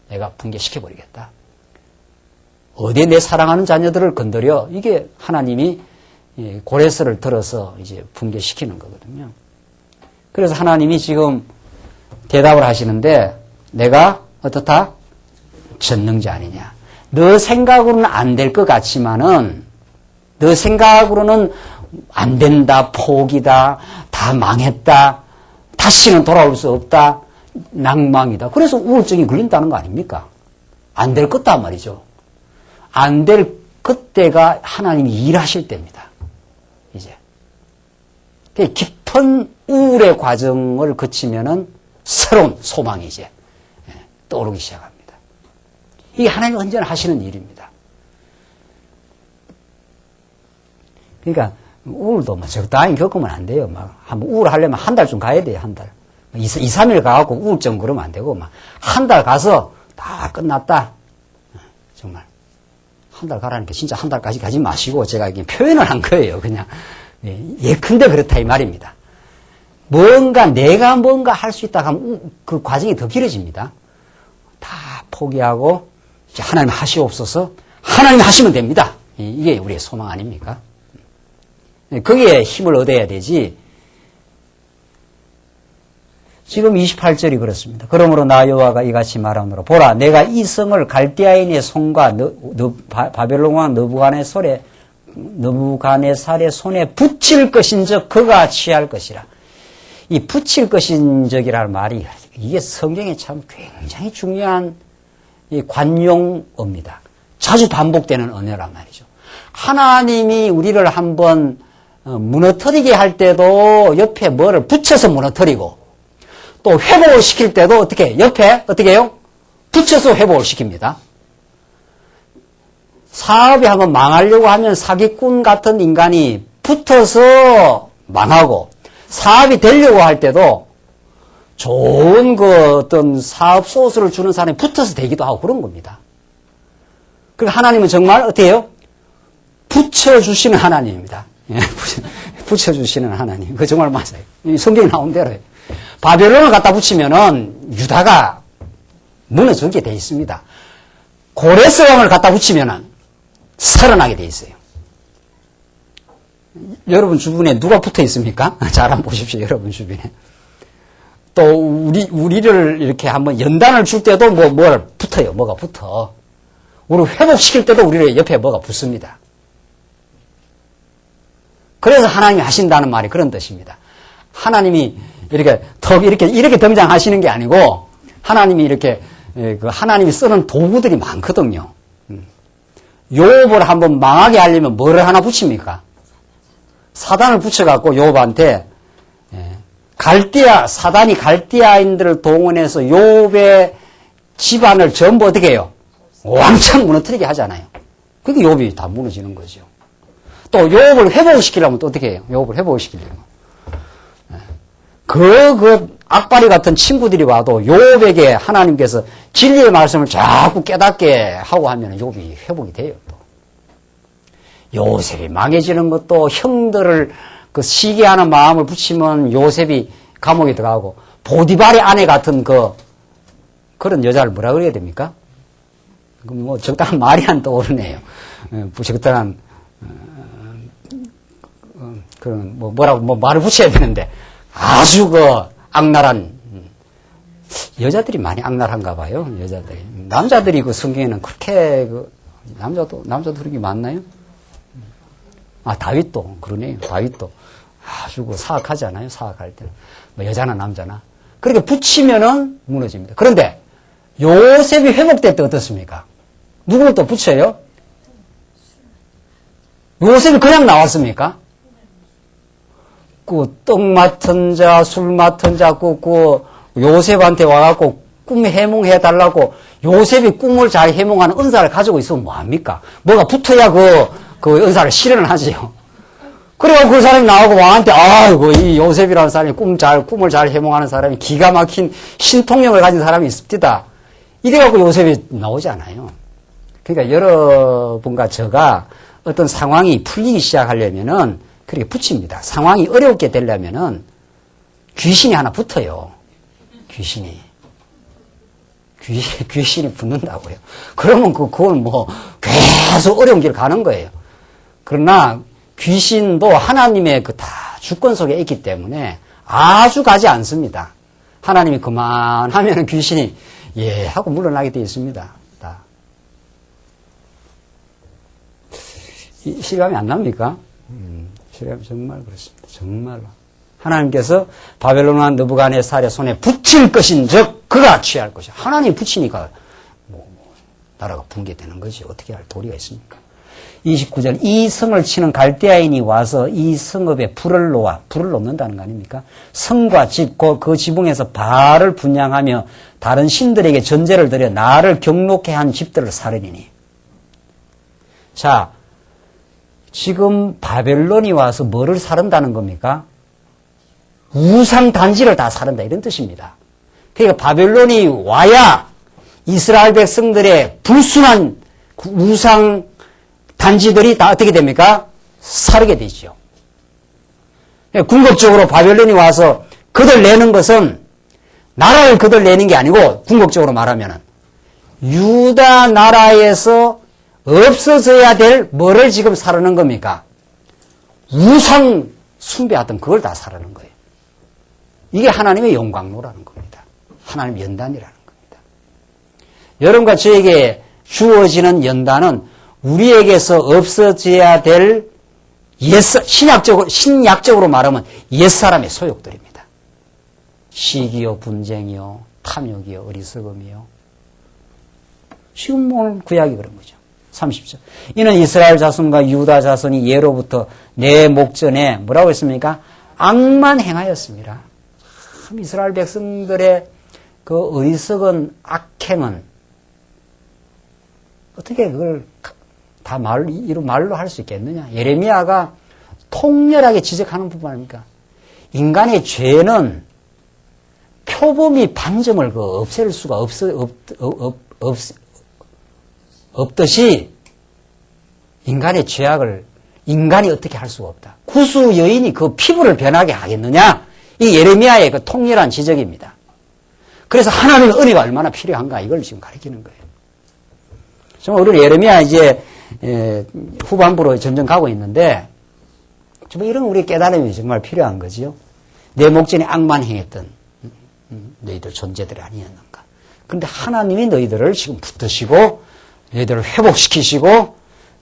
내가 붕괴시켜버리겠다. 어디에 내 사랑하는 자녀들을 건드려 이게 하나님이 고레스를 들어서 이제 붕괴시키는 거거든요. 그래서 하나님이 지금 대답을 하시는데 내가 어떻다? 전능자 아니냐. 너 생각으로는 안 될 것 같지만은 너 생각으로는 안 된다, 포기다, 다 망했다, 다시는 돌아올 수 없다, 낭망이다. 그래서 우울증이 걸린다는 거 아닙니까? 안 될 것다 말이죠. 안 될 그때가 하나님이 일하실 때입니다. 이제. 깊은 우울의 과정을 거치면은 새로운 소망이 이제 떠오르기 시작합니다. 이게 하나님이 언제나 하시는 일입니다. 그러니까 우울도 뭐 적당히 겪으면 안 돼요. 막 한번 우울하려면 한 달 좀 가야 돼요. 한 달. 2, 3일 가갖고 우울증 그러면 안 되고 막 한 달 가서 다 끝났다. 정말. 한 달 가라니까 진짜 한 달까지 가지 마시고 제가 이게 표현을 한 거예요. 그냥. 예컨대 그렇다 이 말입니다. 내가 뭔가 할 수 있다 하면 그 과정이 더 길어집니다. 다 포기하고 이제 하나님 하시옵소서. 하나님 하시면 됩니다. 이게 우리의 소망 아닙니까? 거기에 힘을 얻어야 되지. 지금 28절이 그렇습니다. 그러므로 나 여호와가 이같이 말하노라. 보라, 내가 이 성을 갈대아인의 손과 바벨론 왕 느부갓네살의 손에 붙일 것인즉 그가 취할 것이라. 이 붙일 것인적이라는 말이 이게 성경에 참 굉장히 중요한 이 관용어입니다. 자주 반복되는 언어란 말이죠. 하나님이 우리를 한번 무너뜨리게 할 때도 옆에 뭐를 붙여서 무너뜨리고 또 회복을 시킬 때도 어떻게 옆에 어떻게 해요? 붙여서 회복을 시킵니다. 사업이 한번 망하려고 하면 사기꾼 같은 인간이 붙어서 망하고 사업이 되려고 할 때도 좋은 그 어떤 사업 소스를 주는 사람이 붙어서 되기도 하고 그런 겁니다. 그러니까 하나님은 정말 어떻게 해요? 붙여주시는 하나님입니다. 붙여주시는 하나님. 그거 정말 맞아요. 성경에 나온 대로요. 바벨론을 갖다 붙이면은 유다가 무너지게 돼 있습니다. 고레스 왕을 갖다 붙이면은 살아나게 돼 있어요. 여러분 주변에 누가 붙어 있습니까? 잘 한번 보십시오. 여러분 주변에. 또 우리를 이렇게 한번 연단을 줄 때도 뭘 붙어요. 뭐가 붙어. 우리 회복시킬 때도 우리 옆에 뭐가 붙습니다. 그래서 하나님이 하신다는 말이 그런 뜻입니다. 하나님이 이렇게 등장하시는 게 아니고 하나님이 이렇게 하나님이 쓰는 도구들이 많거든요. 욥을 한번 망하게 하려면 뭐를 하나 붙입니까? 사단을 붙여갖고 욥한테 사단이 갈대아인들을 동원해서 욥의 집안을 전부 어떻게 해요? 왕창 무너뜨리게 하잖아요. 그게 욥이 다 무너지는 거죠. 또 욥을 회복시키려면 또 어떻게 해요? 욥을 회복시키려면 그 악바리 같은 친구들이 와도 욥에게 하나님께서 진리의 말씀을 자꾸 깨닫게 하고 하면 욥이 회복이 돼요. 또 요셉이 망해지는 것도 형들을 그 시기하는 마음을 붙이면 요셉이 감옥에 들어가고 보디발의 아내 같은 그런 여자를 뭐라 그래야 됩니까? 뭐 적당한 말이 안 떠오르네요. 적당한 그런 뭐라고 말을 붙여야 되는데 아주 악랄한 여자들이 많이 악랄한가 봐요. 여자들이 남자들이 성경에는 그렇게 남자도 그런 게 많나요? 다윗도 그러네요. 다윗도 아주 사악하지 않아요? 사악할 때 여자나 남자나 그렇게 붙이면은 무너집니다. 그런데 요셉이 회복될 때 어떻습니까? 누구를 또 붙여요? 요셉이 그냥 나왔습니까? 떡 맡은 자, 술 맡은 자, 요셉한테 와갖고 꿈 해몽해달라고 요셉이 꿈을 잘 해몽하는 은사를 가지고 있으면 뭐합니까? 뭐가 붙어야 그 은사를 실현을 하지요. 그래갖고 그 사람이 나오고 왕한테, 이 요셉이라는 사람이 꿈을 잘 해몽하는 사람이 기가 막힌 신통력을 가진 사람이 있습니다. 이래갖고 요셉이 나오지 않아요. 그러니까 여러분과 저가 어떤 상황이 풀리기 시작하려면은 그렇게 붙입니다. 상황이 어렵게 되려면은 귀신이 하나 붙어요. 귀신이 붙는다고요. 그러면 그건 계속 어려운 길 가는 거예요. 그러나 귀신도 하나님의 다 주권 속에 있기 때문에 아주 가지 않습니다. 하나님이 그만하면 귀신이 하고 물러나게 되어 있습니다. 다. 실감이 안 납니까? 실감이 정말 그렇습니다. 정말로. 하나님께서 바벨론 왕 느부갓네살의 손에 붙일 것인즉 그가 취할 것이야. 하나님이 붙이니까 나라가 붕괴되는 거지. 어떻게 할 도리가 있습니까? 29절 이 성을 치는 갈대아인이 와서 이 성읍에 불을 놓는다는 거 아닙니까? 성과 집, 그 지붕에서 바알을 분양하며 다른 신들에게 전제를 드려 나를 경록해 한 집들을 사르리니. 자, 지금 바벨론이 와서 뭐를 사른다는 겁니까? 우상 단지를 다 사른다 이런 뜻입니다. 그러니까 바벨론이 와야 이스라엘 백성들의 불순한 우상 단지들이 다 어떻게 됩니까? 사르게 되죠. 궁극적으로 바벨론이 와서 거들내는 것은 나라를 거들내는 게 아니고 궁극적으로 말하면 유다 나라에서 없어져야 될 뭐를 지금 사르는 겁니까? 우상 숭배하던 그걸 다 사라는 거예요. 이게 하나님의 영광로라는 겁니다. 하나님의 연단이라는 겁니다. 여러분과 저에게 주어지는 연단은 우리에게서 없어져야 될 신약적으로 말하면 옛사람의 소욕들입니다. 시기요, 분쟁이요, 탐욕이요, 어리석음이요. 지금 오늘 구약이 그런 거죠. 30절. 이는 이스라엘 자손과 유다 자손이 예로부터 내 목전에 뭐라고 했습니까? 악만 행하였습니다. 참 이스라엘 백성들의 그 어리석은 악행은 어떻게 그걸 다 말로 할 수 있겠느냐? 예레미야가 통렬하게 지적하는 부분 아닙니까? 인간의 죄는 표범이 반점을 없앨 수가 없듯이 인간의 죄악을 인간이 어떻게 할 수가 없다. 구수 여인이 그 피부를 변하게 하겠느냐? 이 예레미야의 그 통렬한 지적입니다. 그래서 하나님의 은혜가 얼마나 필요한가 이걸 지금 가리키는 거예요. 정말 우리 예레미야 이제 후반부로 점점 가고 있는데 정말 이런 우리 깨달음이 정말 필요한 거지요. 내 목전에 악만 행했던 너희들 존재들이 아니었는가. 그런데 하나님이 너희들을 지금 붙드시고 너희들을 회복시키시고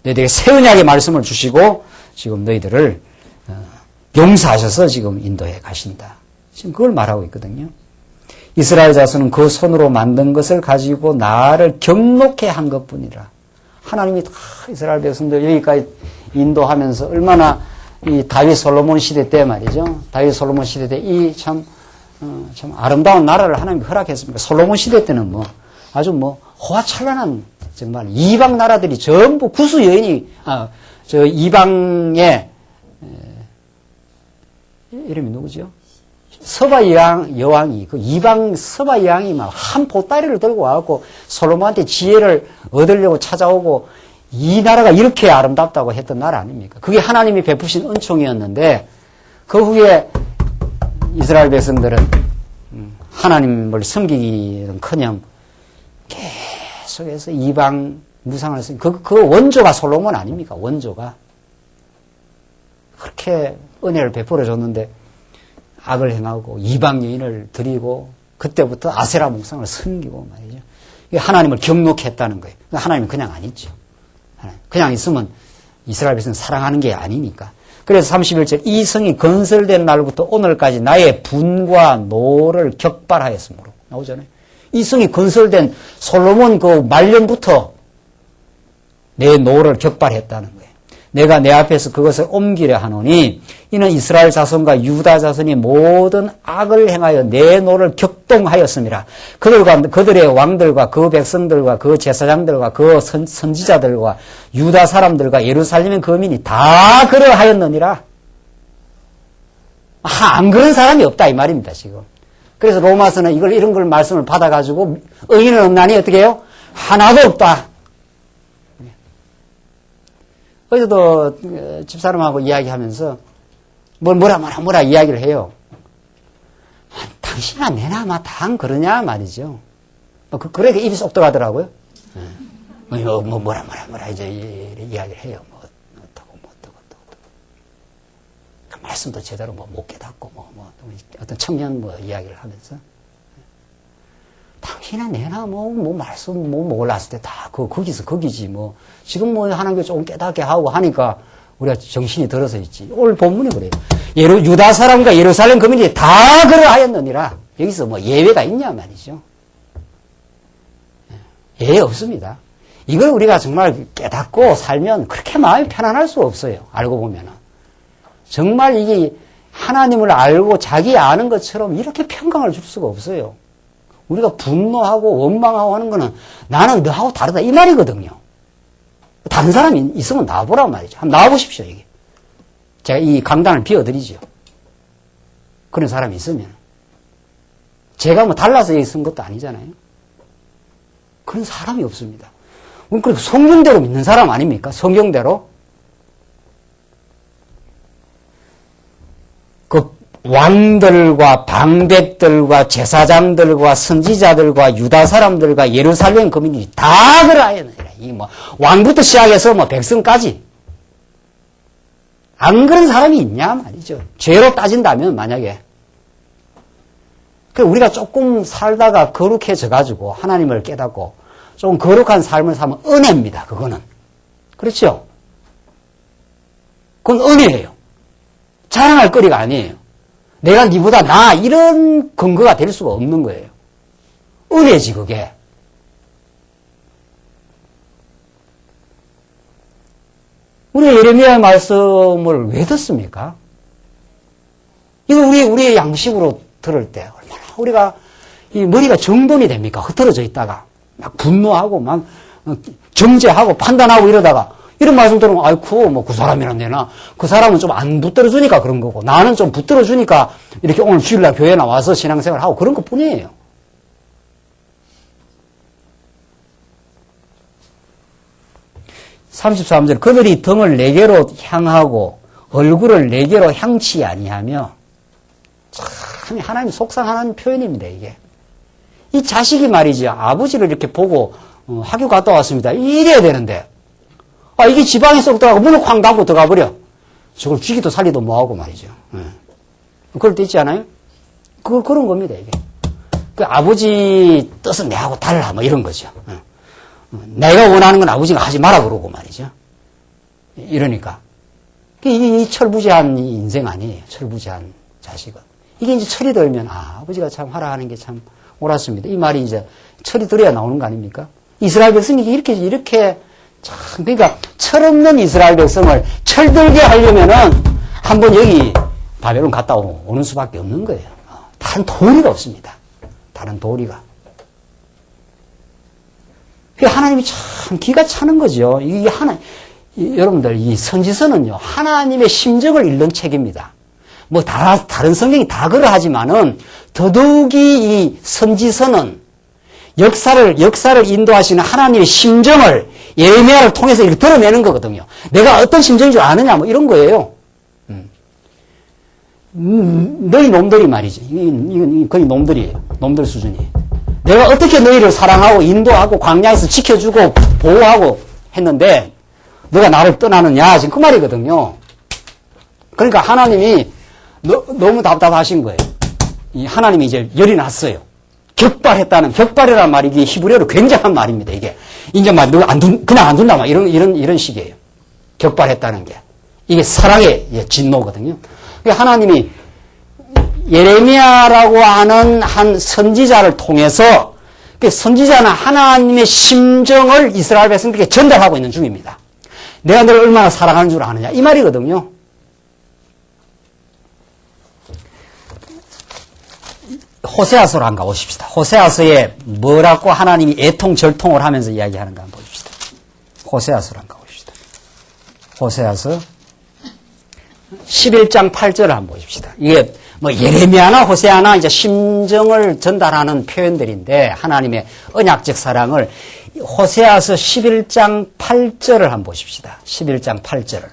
너희들에게 새 언약의 말씀을 주시고 지금 너희들을 용서하셔서 지금 인도해 가신다. 지금 그걸 말하고 있거든요. 이스라엘 자손은 그 손으로 만든 것을 가지고 나를 경록해 한 것뿐이라. 하나님이 다 이스라엘 백성들 여기까지 인도하면서 얼마나 이 다윗 솔로몬 시대 때 말이죠. 다윗 솔로몬 시대 때 이 참 아름다운 나라를 하나님이 허락했습니다. 솔로몬 시대 때는 아주 호화찬란한 정말 이방 나라들이 전부 구수 여인이 저 이방의 이름이 누구죠? 서바 여왕이 그 이방 서바 여왕이 막 한 보따리를 들고 와갖고 솔로몬한테 지혜를 얻으려고 찾아오고 이 나라가 이렇게 아름답다고 했던 나라 아닙니까? 그게 하나님이 베푸신 은총이었는데 그 후에 이스라엘 백성들은 하나님을 섬기기는커녕 계속해서 이방 무상을 쓰니 그 원조가 솔로몬 아닙니까? 원조가 그렇게 은혜를 베풀어 줬는데 악을 행하고 이방 여인을 드리고 그때부터 아세라 목상을 섬기고 말이죠. 이게 하나님을 경록했다는 거예요. 하나님은 그냥 안 있죠. 그냥 있으면 이스라엘 백성을 사랑하는 게 아니니까. 그래서 31절 이 성이 건설된 날부터 오늘까지 나의 분과 노를 격발하였으므로 나오잖아요. 이 성이 건설된 솔로몬 그 말년부터 내 노를 격발했다는 거예요. 내가 내 앞에서 그것을 옮기려 하노니 이는 이스라엘 자손과 유다 자손이 모든 악을 행하여 내 노를 격동하였습니다. 그들의 왕들과 그 백성들과 그 제사장들과 그 선지자들과 유다 사람들과 예루살렘의 거민이 다 그러하였느니라. 안 그런 사람이 없다 이 말입니다 지금. 그래서 로마서는 이런 걸 말씀을 받아가지고 의인은 없나니 어떻게 해요? 하나도 없다. 어제도 집사람하고 이야기하면서 뭐라 이야기를 해요. 당신아 내나 다 그러냐 말이죠. 그러니까 입이 쏙 들어가더라고요. 뭐라 이제 이야기를 해요. 어떠고. 그 말씀도 제대로 못 깨닫고 어떤 청년 이야기를 하면서 당신아 내나 말씀 몰랐을 때 다 거기서 거기지 지금 하나님께 조금 깨닫게 하고 하니까 우리가 정신이 들어서 있지. 오늘 본문이 그래요. 유다 사람과 예루살렘 거민이 다 그러하였느니라. 여기서 예외가 있냐 말이죠. 예외 없습니다. 이걸 우리가 정말 깨닫고 살면 그렇게 마음이 편안할 수 없어요. 알고 보면은. 정말 이게 하나님을 알고 자기 아는 것처럼 이렇게 평강을 줄 수가 없어요. 우리가 분노하고 원망하고 하는 거는 나는 너하고 다르다 이 말이거든요. 다른 사람이 있으면 나와보란 말이죠. 한번 나와보십시오. 이게. 제가 이 강단을 비워드리죠. 그런 사람이 있으면. 제가 달라서 여기 쓴 것도 아니잖아요. 그런 사람이 없습니다. 그리고 성경대로 믿는 사람 아닙니까? 성경대로. 왕들과 방백들과 제사장들과 선지자들과 유다 사람들과 예루살렘 거민이 다 그러하였느니라. 왕부터 시작해서 백성까지 안 그런 사람이 있냐 말이죠. 죄로 따진다면 만약에. 우리가 조금 살다가 거룩해져 가지고 하나님을 깨닫고 조금 거룩한 삶을 살면 은혜입니다. 그거는. 그렇죠? 그건 은혜예요. 자랑할 거리가 아니에요. 내가 니보다 나아 이런 근거가 될 수가 없는 거예요. 은혜지 그게. 우리 예레미야의 말씀을 왜 듣습니까? 이거 우리의 양식으로 들을 때 얼마나 우리가 이 머리가 정돈이 됩니까? 흐트러져 있다가 막 분노하고 막 정죄하고 판단하고 이러다가 이런 말씀 들으면 아이쿠 뭐 그 사람이란 내나 그 사람은 좀 안 붙들어 주니까 그런 거고 나는 좀 붙들어 주니까 이렇게 오늘 주일날 교회 나와서 신앙생활 하고 그런 것뿐이에요. (33절) 그들이 등을 내게로 향하고 얼굴을 내게로 향치 아니하며 참 하나님 속상하는 표현입니다. 이게 이 자식이 말이죠. 아버지를 이렇게 보고 학교 갔다 왔습니다. 이래야 되는데 이게 지방에 쏙 들어가고 문을 쾅 닫고 들어가 버려. 저걸 쥐기도 살리도 뭐하고 말이죠. 그럴 때 있지 않아요? 그런 겁니다. 이게 그 아버지 뜻은 내하고 달라 뭐 이런 거죠. 내가 원하는 건 아버지가 하지 마라 그러고 말이죠. 이러니까 이 철부지한 인생 아니에요. 철부지한 자식은. 이게 이제 철이 들면 아버지가 참 하라 하는 게 참 옳았습니다. 이 말이 이제 철이 들어야 나오는 거 아닙니까? 이스라엘 백성이 이렇게 참 그러니까 철없는 이스라엘 백성을 철들게 하려면은 한번 여기 바벨론 갔다 오는 수밖에 없는 거예요. 다른 도리가 없습니다. 다른 도리가. 하나님이 참 기가 차는 거죠. 이게 여러분들 이 선지서는요 하나님의 심정을 읽는 책입니다. 뭐 다른 성경이 다 그러하지만은 더더욱이 이 선지서는 역사를 인도하시는 하나님의 심정을 예레미야를 통해서 이렇게 드러내는 거거든요. 내가 어떤 심정인 줄 아느냐 뭐 이런 거예요. 너희 놈들이 말이지. 이건 거의 놈들이에요. 놈들 수준이. 내가 어떻게 너희를 사랑하고 인도하고 광야에서 지켜주고 보호하고 했는데 너가 나를 떠나느냐 지금 그 말이거든요. 그러니까 하나님이 너무 답답하신 거예요. 이 하나님이 이제 열이 났어요. 격발이라는 말이 이게 히브리어로 굉장한 말입니다. 이게 이제 막 너 그냥 안 둔다 막 이런 식이에요. 격발했다는 게 이게 사랑의 진노거든요. 그러니까 하나님이 예레미야라고 하는 한 선지자를 통해서 선지자는 하나님의 심정을 이스라엘 백성들에게 전달하고 있는 중입니다. 내가 너를 얼마나 사랑하는 줄 아느냐 이 말이거든요. 호세아서로 한번 가보십시다. 호세아서에 뭐라고 하나님이 애통절통을 하면서 이야기하는가 한번 보십시다. 호세아서로 한번 가봅시다. 호세아서 11장 8절을 한번 보십시다. 이게 뭐 예레미야나 호세아나 이제 심정을 전달하는 표현들인데 하나님의 언약적 사랑을 호세아서 11장 8절을 한번 보십시다. 11장 8절을.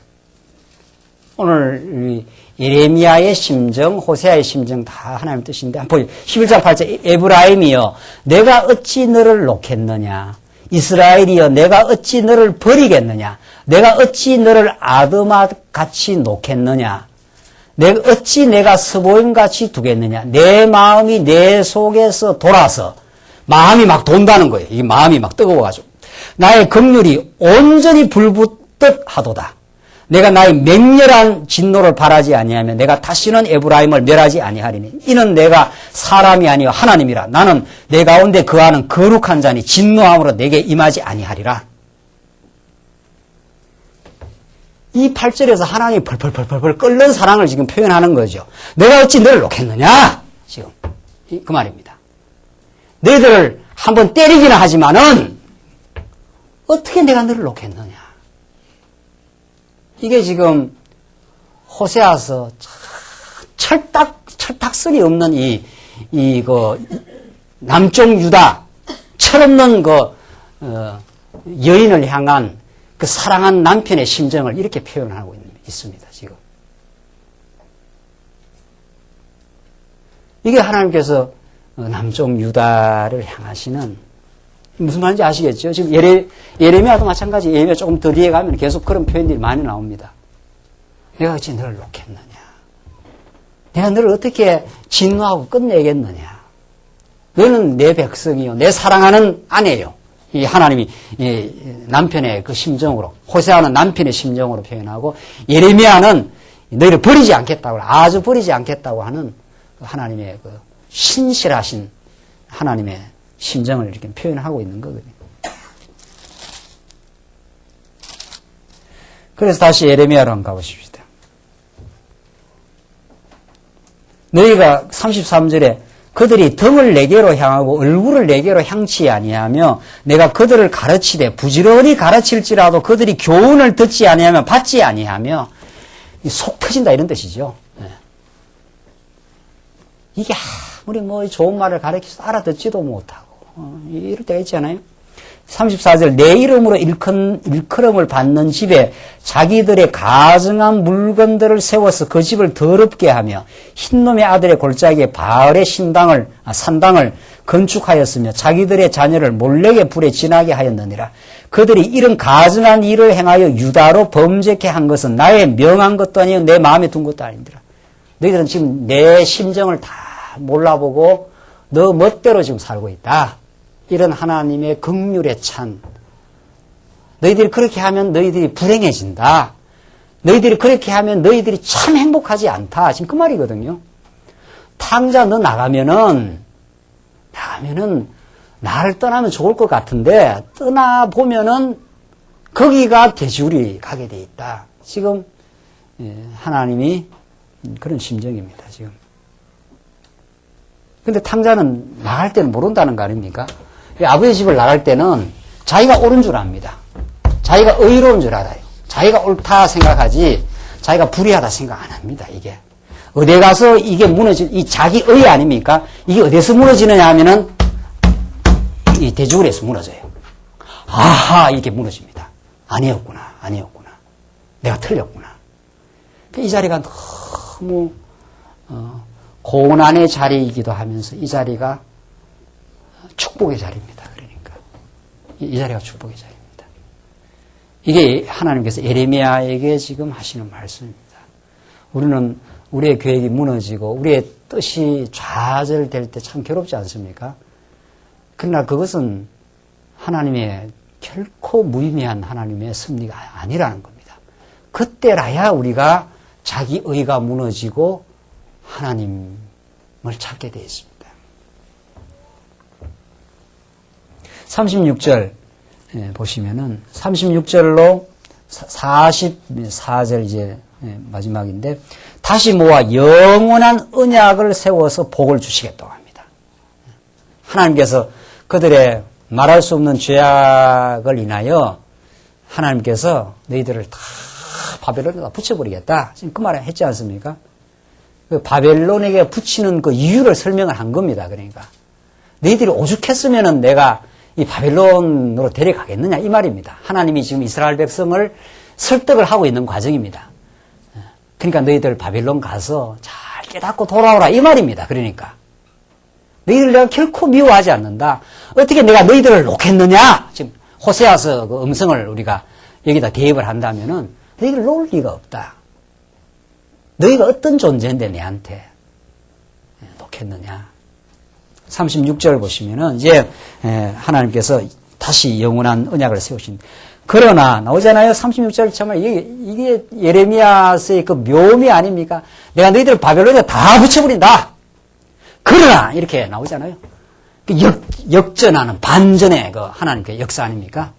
오늘 예레미야의 심정, 호세아의 심정 다 하나님 뜻인데 한번 보십시오. 11장 8절 에브라임이여 내가 어찌 너를 놓겠느냐 이스라엘이여 내가 어찌 너를 버리겠느냐 내가 어찌 너를 아드마같이 놓겠느냐 어찌 내가 스보임같이 두겠느냐 내 마음이 내 속에서 돌아서 마음이 막 돈다는 거예요. 이 마음이 막 뜨거워가지고 나의 긍휼이 온전히 불붙듯 하도다. 내가 나의 맹렬한 진노를 바라지 아니하면 내가 다시는 에브라임을 멸하지 아니하리니 이는 내가 사람이 아니요 하나님이라 나는 내 가운데 거하는 거룩한 자니 진노함으로 내게 임하지 아니하리라. 이 8절에서 하나님이 펄펄펄펄 끓는 사랑을 지금 표현하는 거죠. 내가 어찌 너를 놓겠느냐 지금 그 말입니다. 너희들을 한번 때리기는 하지만은 어떻게 내가 너를 놓겠느냐. 이게 지금 호세아서 철딱선이 없는 남쪽 유다 철없는 여인을 향한 그 사랑한 남편의 심정을 이렇게 표현하고 있습니다. 지금 이게 하나님께서 남쪽 유다를 향하시는 무슨 말인지 아시겠죠? 지금 예레미야도 마찬가지. 예레미야 조금 더 뒤에 가면 계속 그런 표현들이 많이 나옵니다. 내가 어찌 너를 놓겠느냐. 내가 너를 어떻게 진노하고 끝내겠느냐. 너는 내 백성이요. 내 사랑하는 아내요. 이 하나님이 이 남편의 그 심정으로, 호세아는 남편의 심정으로 표현하고, 예레미야는 너희를 버리지 않겠다고, 아주 버리지 않겠다고 하는 하나님의 그 신실하신 하나님의 심정을 이렇게 표현하고 있는 거거든요. 그래서 다시 예레미야로 한번 가보십시다. 너희가 33절에 그들이 등을 내게로 향하고 얼굴을 내게로 향치 아니하며 내가 그들을 가르치되 부지런히 가르칠지라도 그들이 교훈을 듣지 아니하며 받지 아니하며 속 터진다 이런 뜻이죠. 이게 아무리 뭐 좋은 말을 가르쳐서 알아듣지도 못하고 이럴 때가 있잖아요. 34절 내 이름으로 일컬음을 받는 집에 자기들의 가증한 물건들을 세워서 그 집을 더럽게 하며 흰놈의 아들의 골짜기에 바알의 산당을 건축하였으며 자기들의 자녀를 몰래게 불에 지나게 하였느니라. 그들이 이런 가증한 일을 행하여 유다로 범죄케 한 것은 나의 명한 것도 아니요 내 마음에 둔 것도 아닙니다. 너희들은 지금 내 심정을 다 몰라보고 너 멋대로 지금 살고 있다. 이런 하나님의 긍휼에 찬 너희들이 그렇게 하면 너희들이 불행해진다. 너희들이 그렇게 하면 너희들이 참 행복하지 않다. 지금 그 말이거든요. 탕자 너 나가면은 나를 떠나면 좋을 것 같은데 떠나보면은 거기가 돼지우리 가게 돼 있다. 지금 하나님이 그런 심정입니다. 지금. 근데 탕자는 나갈 때는 모른다는 거 아닙니까? 아버지 집을 나갈 때는 자기가 옳은 줄 압니다. 자기가 의로운 줄 알아요. 자기가 옳다 생각하지 자기가 불의하다 생각 안 합니다. 이게 어디 가서 이게 이 자기 의 아닙니까? 이게 어디서 무너지느냐 하면은 이 돼지우리에서 무너져요. 아하 이게 무너집니다. 아니었구나. 내가 틀렸구나. 이 자리가 너무 고난의 자리이기도 하면서 이 자리가 축복의 자리입니다. 그러니까 이 자리가 축복의 자리입니다. 이게 하나님께서 예레미야에게 지금 하시는 말씀입니다. 우리는 우리의 계획이 무너지고 우리의 뜻이 좌절될 때 참 괴롭지 않습니까? 그러나 그것은 하나님의 결코 무의미한 하나님의 섭리가 아니라는 겁니다. 그때라야 우리가 자기 의가 무너지고 하나님을 찾게 되어 있습니다. 36절 보시면은 36절로 44절 이제 마지막인데 다시 모아 영원한 언약을 세워서 복을 주시겠다고 합니다. 하나님께서 그들의 말할 수 없는 죄악을 인하여 하나님께서 너희들을 다 바벨론에다 붙여버리겠다. 지금 그 말을 했지 않습니까? 그 바벨론에게 붙이는 그 이유를 설명을 한 겁니다. 그러니까 너희들이 오죽했으면은 내가 이 바벨론으로 데려가겠느냐 이 말입니다. 하나님이 지금 이스라엘 백성을 설득을 하고 있는 과정입니다. 그러니까 너희들 바벨론 가서 잘 깨닫고 돌아오라 이 말입니다. 그러니까 너희들 내가 결코 미워하지 않는다. 어떻게 내가 너희들을 놓겠느냐? 지금 호세아서 그 음성을 우리가 여기다 대입을 한다면은 너희들 놓을 리가 없다. 너희가 어떤 존재인데 내한테 놓겠느냐? 36절 보시면은 이제 하나님께서 다시 영원한 언약을 세우신. 그러나 나오잖아요. 36절 정말 이게 예레미야서의 그 묘미 아닙니까? 내가 너희들을 바벨론에 다 붙여버린다. 그러나 이렇게 나오잖아요. 역전하는 반전의 그 하나님의 역사 아닙니까?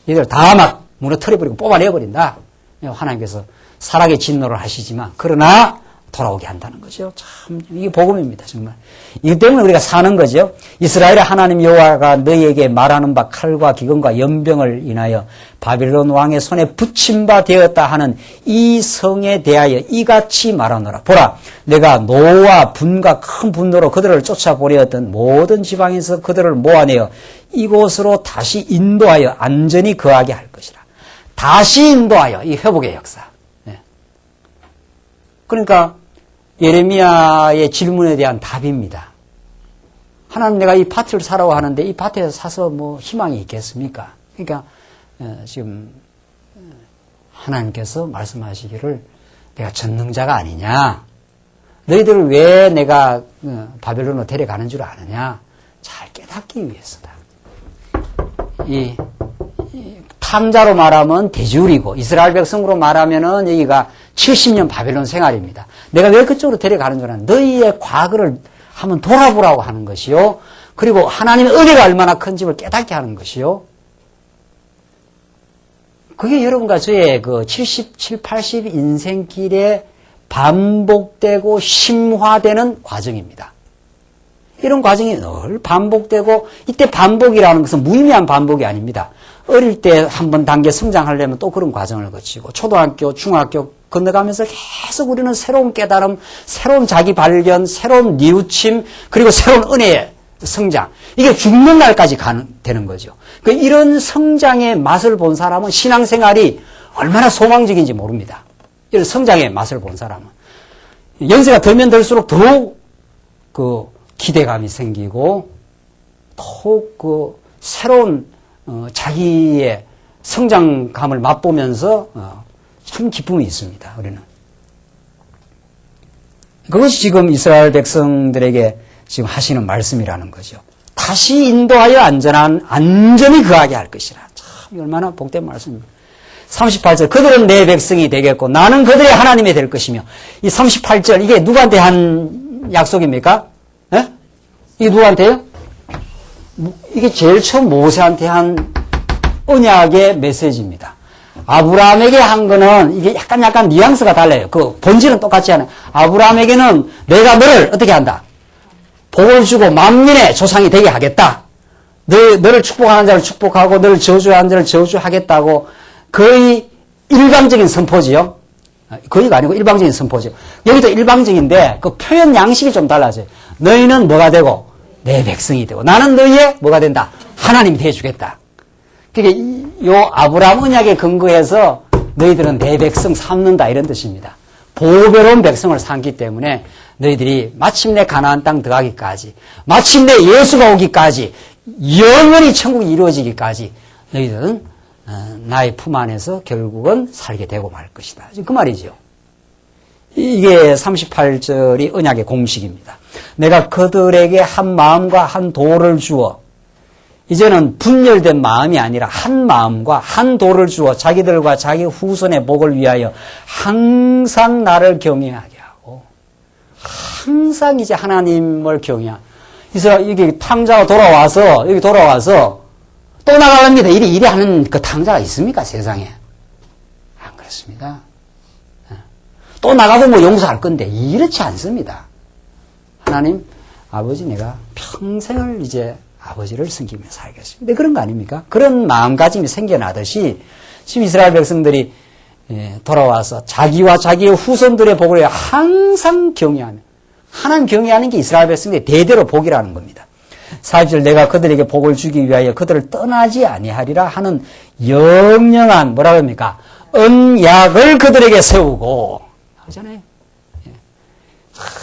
얘들 다 막 무너뜨려버리고 뽑아내버린다. 하나님께서 살아계 진노를 하시지만 그러나 돌아오게 한다는 거죠. 참 이게 복음입니다. 정말. 이 때문에 우리가 사는 거죠. 이스라엘의 하나님 여호와가 너희에게 말하는 바 칼과 기근과 연병을 인하여 바빌론 왕의 손에 붙임 바 되었다 하는 이 성에 대하여 이같이 말하노라. 보라, 내가 노와 분과 큰 분노로 그들을 쫓아보려던 모든 지방에서 그들을 모아내어 이곳으로 다시 인도하여 안전히 거하게 할 것이라. 다시 인도하여 이 회복의 역사. 그러니까 예레미야의 질문에 대한 답입니다. 하나님 내가 이 밭을 사라고 하는데 이 밭에서 사서 뭐 희망이 있겠습니까? 그러니까 지금 하나님께서 말씀하시기를 내가 전능자가 아니냐? 너희들을 왜 내가 바벨론으로 데려가는 줄 아느냐? 잘 깨닫기 위해서다. 이 탐자로 말하면 대지울이고 이스라엘 백성으로 말하면은 여기가 70년 바벨론 생활입니다. 내가 왜 그쪽으로 데려가는 줄 아느냐? 너희의 과거를 한번 돌아보라고 하는 것이요. 그리고 하나님의 은혜가 얼마나 큰지를 깨닫게 하는 것이요. 그게 여러분과 저의 그 77, 80 인생길에 반복되고 심화되는 과정입니다. 이런 과정이 늘 반복되고, 이때 반복이라는 것은 무의미한 반복이 아닙니다. 어릴 때 한 번 단계 성장하려면 또 그런 과정을 거치고, 초등학교, 중학교 건너가면서 계속 우리는 새로운 깨달음, 새로운 자기 발견, 새로운 뉘우침, 그리고 새로운 은혜의 성장. 이게 죽는 날까지 되는 거죠. 이런 성장의 맛을 본 사람은 신앙생활이 얼마나 소망적인지 모릅니다. 이런 성장의 맛을 본 사람은. 연세가 들면 들수록 더욱 기대감이 생기고, 더욱 새로운 자기의 성장감을 맛보면서 참 기쁨이 있습니다, 우리는. 그것이 지금 이스라엘 백성들에게 지금 하시는 말씀이라는 거죠. 다시 인도하여 안전히 거하게 할 것이라. 참 얼마나 복된 말씀입니다. 38절, 그들은 내 백성이 되겠고 나는 그들의 하나님이 될 것이며. 이 38절, 이게 누구한테 한 약속입니까? 네? 이게 누구한테요? 이게 제일 처음 모세한테 한 언약의 메시지입니다. 아브라함에게 한 거는 이게 약간 뉘앙스가 달라요. 그 본질은 똑같지 않아요. 아브라함에게는 내가 너를 어떻게 한다? 복을 주고 만민의 조상이 되게 하겠다. 너를 축복하는 자를 축복하고 너를 저주하는 자를 저주하겠다고 거의 일방적인 선포지요. 거의가 아니고 일방적인 선포죠. 여기도 일방적인데 그 표현 양식이 좀 달라져요. 너희는 뭐가 되고 내 백성이 되고 나는 너희의 뭐가 된다? 하나님이 되어주겠다. 그러니까 요 아브라함 언약에 근거해서 너희들은 내 백성 삼는다 이런 뜻입니다. 보배로운 백성을 삼기 때문에 너희들이 마침내 가나안 땅 들어가기까지, 마침내 예수가 오기까지, 영원히 천국이 이루어지기까지 너희들은 나의 품 안에서 결국은 살게 되고 말 것이다. 그 말이죠. 이게 38절이 언약의 공식입니다. 내가 그들에게 한 마음과 한 도를 주어, 이제는 분열된 마음이 아니라 한 마음과 한 도를 주어 자기들과 자기 후손의 복을 위하여 항상 나를 경외하게 하고, 항상 이제 하나님을 경외하고. 그래서 이게 탕자가 여기 돌아와서 또 나갑니다. 이리 하는 그 탕자가 있습니까, 세상에? 안 그렇습니다. 또 나가도 뭐 용서할 건데, 이렇지 않습니다. 하나님, 아버지, 내가 평생을 이제 아버지를 섬기며 살겠습니다. 그런 거 아닙니까? 그런 마음가짐이 생겨나듯이, 지금 이스라엘 백성들이 돌아와서 자기와 자기의 후손들의 복을 항상 경외하며, 하나님 경외하는 게 이스라엘 백성들의 대대로 복이라는 겁니다. 40절, 내가 그들에게 복을 주기 위하여 그들을 떠나지 아니하리라 하는 영영한 뭐라 그럽니까? 언약을 그들에게 세우고 하잖아요.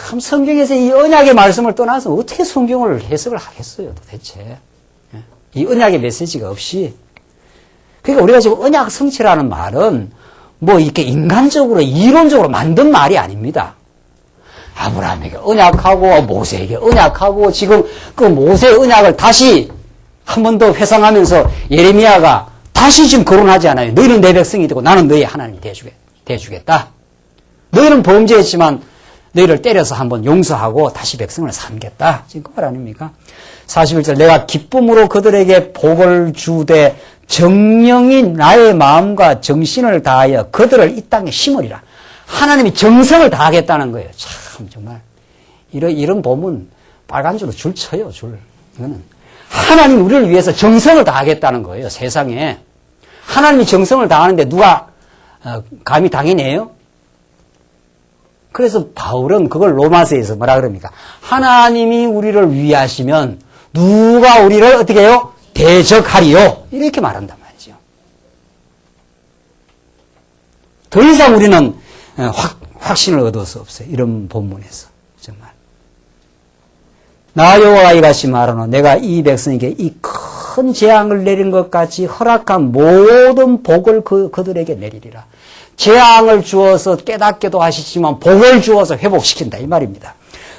참 성경에서 이 언약의 말씀을 떠나서 어떻게 성경을 해석을 하겠어요, 도대체. 이 언약의 메시지가 없이. 그러니까 우리가 지금 언약 성취라는 말은 뭐 이렇게 인간적으로 이론적으로 만든 말이 아닙니다. 아브라함에게 언약하고 모세에게 언약하고 지금 그 모세의 언약을 다시 한 번 더 회상하면서 예레미야가 다시 지금 거론하지 않아요. 너희는 내 백성이 되고 나는 너희 하나님이 되어주겠다. 너희는 범죄했지만 너희를 때려서 한번 용서하고 다시 백성을 삼겠다. 지금 그 말 아닙니까? 41절, 내가 기쁨으로 그들에게 복을 주되 정령이 나의 마음과 정신을 다하여 그들을 이 땅에 심으리라. 하나님이 정성을 다하겠다는 거예요. 참 정말 이런 본문 빨간 줄로 줄 쳐요. 이거는 하나님 우리를 위해서 정성을 다하겠다는 거예요. 세상에 하나님이 정성을 다하는데 누가 감히 당해내요? 그래서 바울은 그걸 로마서에서 뭐라 그럽니까? 하나님이 우리를 위하시면 누가 우리를 어떻게 해요? 대적하리요. 이렇게 말한단 말이죠. 더 이상 우리는 확신을 얻을 수 없어요. 이런 본문에서. 정말. 나 여호와가 이같이 말하노 내가 이 백성에게 이 큰 재앙을 내린 것 같이 허락한 모든 복을 그들에게 내리리라. 재앙을 주어서 깨닫게도 하시지만 복을 주어서 회복시킨다 이 말입니다.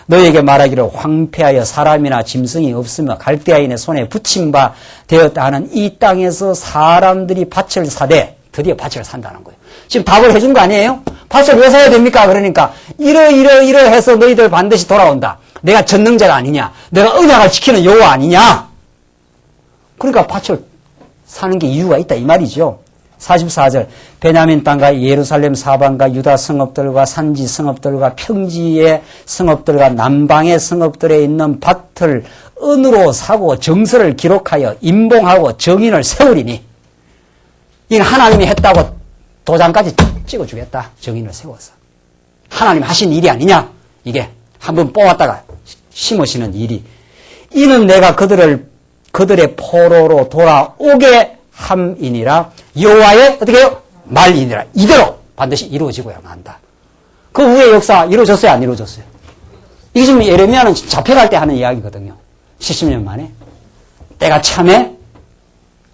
너에게 말하기를 황폐하여 사람이나 짐승이 없으며 갈대아인의 손에 붙임 바 되었다 하는 이 땅에서 사람들이 밭을 사되 드디어 밭을 산다는 거예요. 지금 답을 해준 거 아니에요? 밭을 왜 사야 됩니까? 그러니까 이러해서 너희들 반드시 돌아온다. 내가 전능자가 아니냐? 내가 언약을 지키는 여호와 아니냐? 그러니까 밭을 사는 게 이유가 있다 이 말이죠. 44절 베냐민 땅과 예루살렘 사방과 유다 성읍들과 산지 성읍들과 평지의 성읍들과 남방의 성읍들에 있는 밭을 은으로 사고 정서를 기록하여 임봉하고 정인을 세우리니 이건 하나님이 했다고 도장까지 찍어주겠다. 정인을 세워서. 하나님 하신 일이 아니냐? 이게 한번 뽑았다가 심으시는 일이. 이는 내가 그들의 포로로 돌아오게 함이니라. 여호와의 어떻게 해요? 말이니라. 이대로 반드시 이루어지고야 한다. 그 후의 역사 이루어졌어요? 안 이루어졌어요? 이게 지금 예레미야는 잡혀갈 때 하는 이야기거든요. 70년 만에. 때가 참에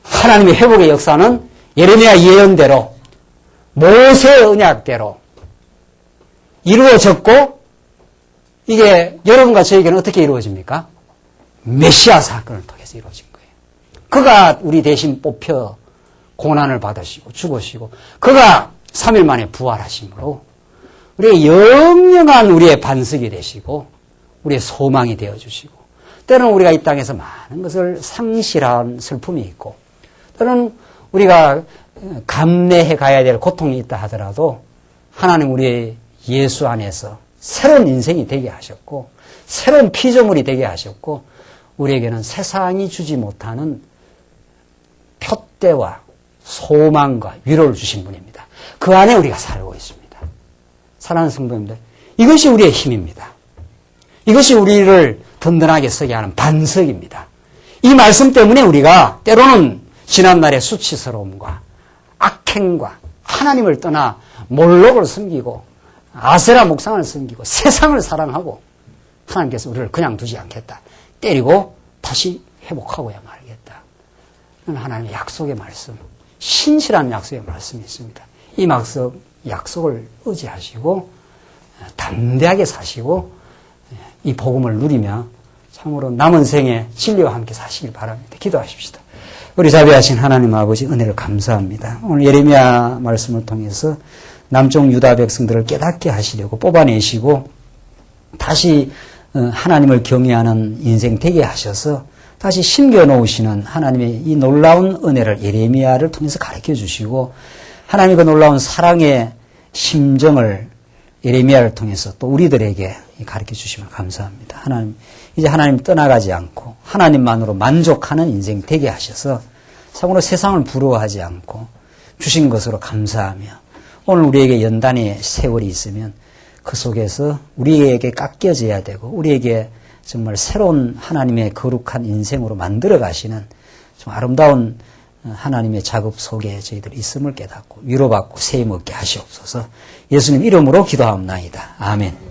하나님의 회복의 역사는 예레미야 예언대로 모세의 언약대로 이루어졌고 이게 여러분과 저에게는 어떻게 이루어집니까? 메시아 사건을 통해서 이루어진 거예요. 그가 우리 대신 뽑혀 고난을 받으시고 죽으시고 그가 3일 만에 부활하심으로 우리의 영영한 우리의 반석이 되시고 우리의 소망이 되어주시고 때로는 우리가 이 땅에서 많은 것을 상실한 슬픔이 있고 때로는 우리가 감내해 가야 될 고통이 있다 하더라도 하나님 우리의 예수 안에서 새로운 인생이 되게 하셨고 새로운 피조물이 되게 하셨고 우리에게는 세상이 주지 못하는 표대와 소망과 위로를 주신 분입니다. 그 안에 우리가 살고 있습니다. 사랑하는 성도님들, 이것이 우리의 힘입니다. 이것이 우리를 든든하게 서게 하는 반석입니다. 이 말씀 때문에 우리가 때로는 지난날의 수치스러움과 악행과 하나님을 떠나 몰록을 섬기고 아세라 목상을 섬기고 세상을 사랑하고 하나님께서 우리를 그냥 두지 않겠다. 때리고 다시 회복하고야 말겠다. 하나님의 약속의 말씀, 신실한 약속의 말씀이 있습니다. 이 약속을 의지하시고 담대하게 사시고 이 복음을 누리며 참으로 남은 생에 진리와 함께 사시길 바랍니다. 기도하십시다. 우리 자비하신 하나님 아버지 은혜를 감사합니다. 오늘 예레미야 말씀을 통해서 남쪽 유다 백성들을 깨닫게 하시려고 뽑아내시고 다시 하나님을 경외하는 인생 되게 하셔서 다시 심겨놓으시는 하나님의 이 놀라운 은혜를 예레미야를 통해서 가르쳐 주시고 하나님의 그 놀라운 사랑의 심정을 예레미야를 통해서 또 우리들에게 가르쳐 주시면 감사합니다. 하나님, 이제 하나님 떠나가지 않고 하나님만으로 만족하는 인생 되게 하셔서 참으로 세상을 부러워하지 않고 주신 것으로 감사하며 오늘 우리에게 연단의 세월이 있으면 그 속에서 우리에게 깎여져야 되고 우리에게 정말 새로운 하나님의 거룩한 인생으로 만들어 가시는 좀 아름다운 하나님의 작업 속에 저희들이 있음을 깨닫고 위로받고 세임 얻게 하시옵소서. 예수님 이름으로 기도하옵나이다. 아멘.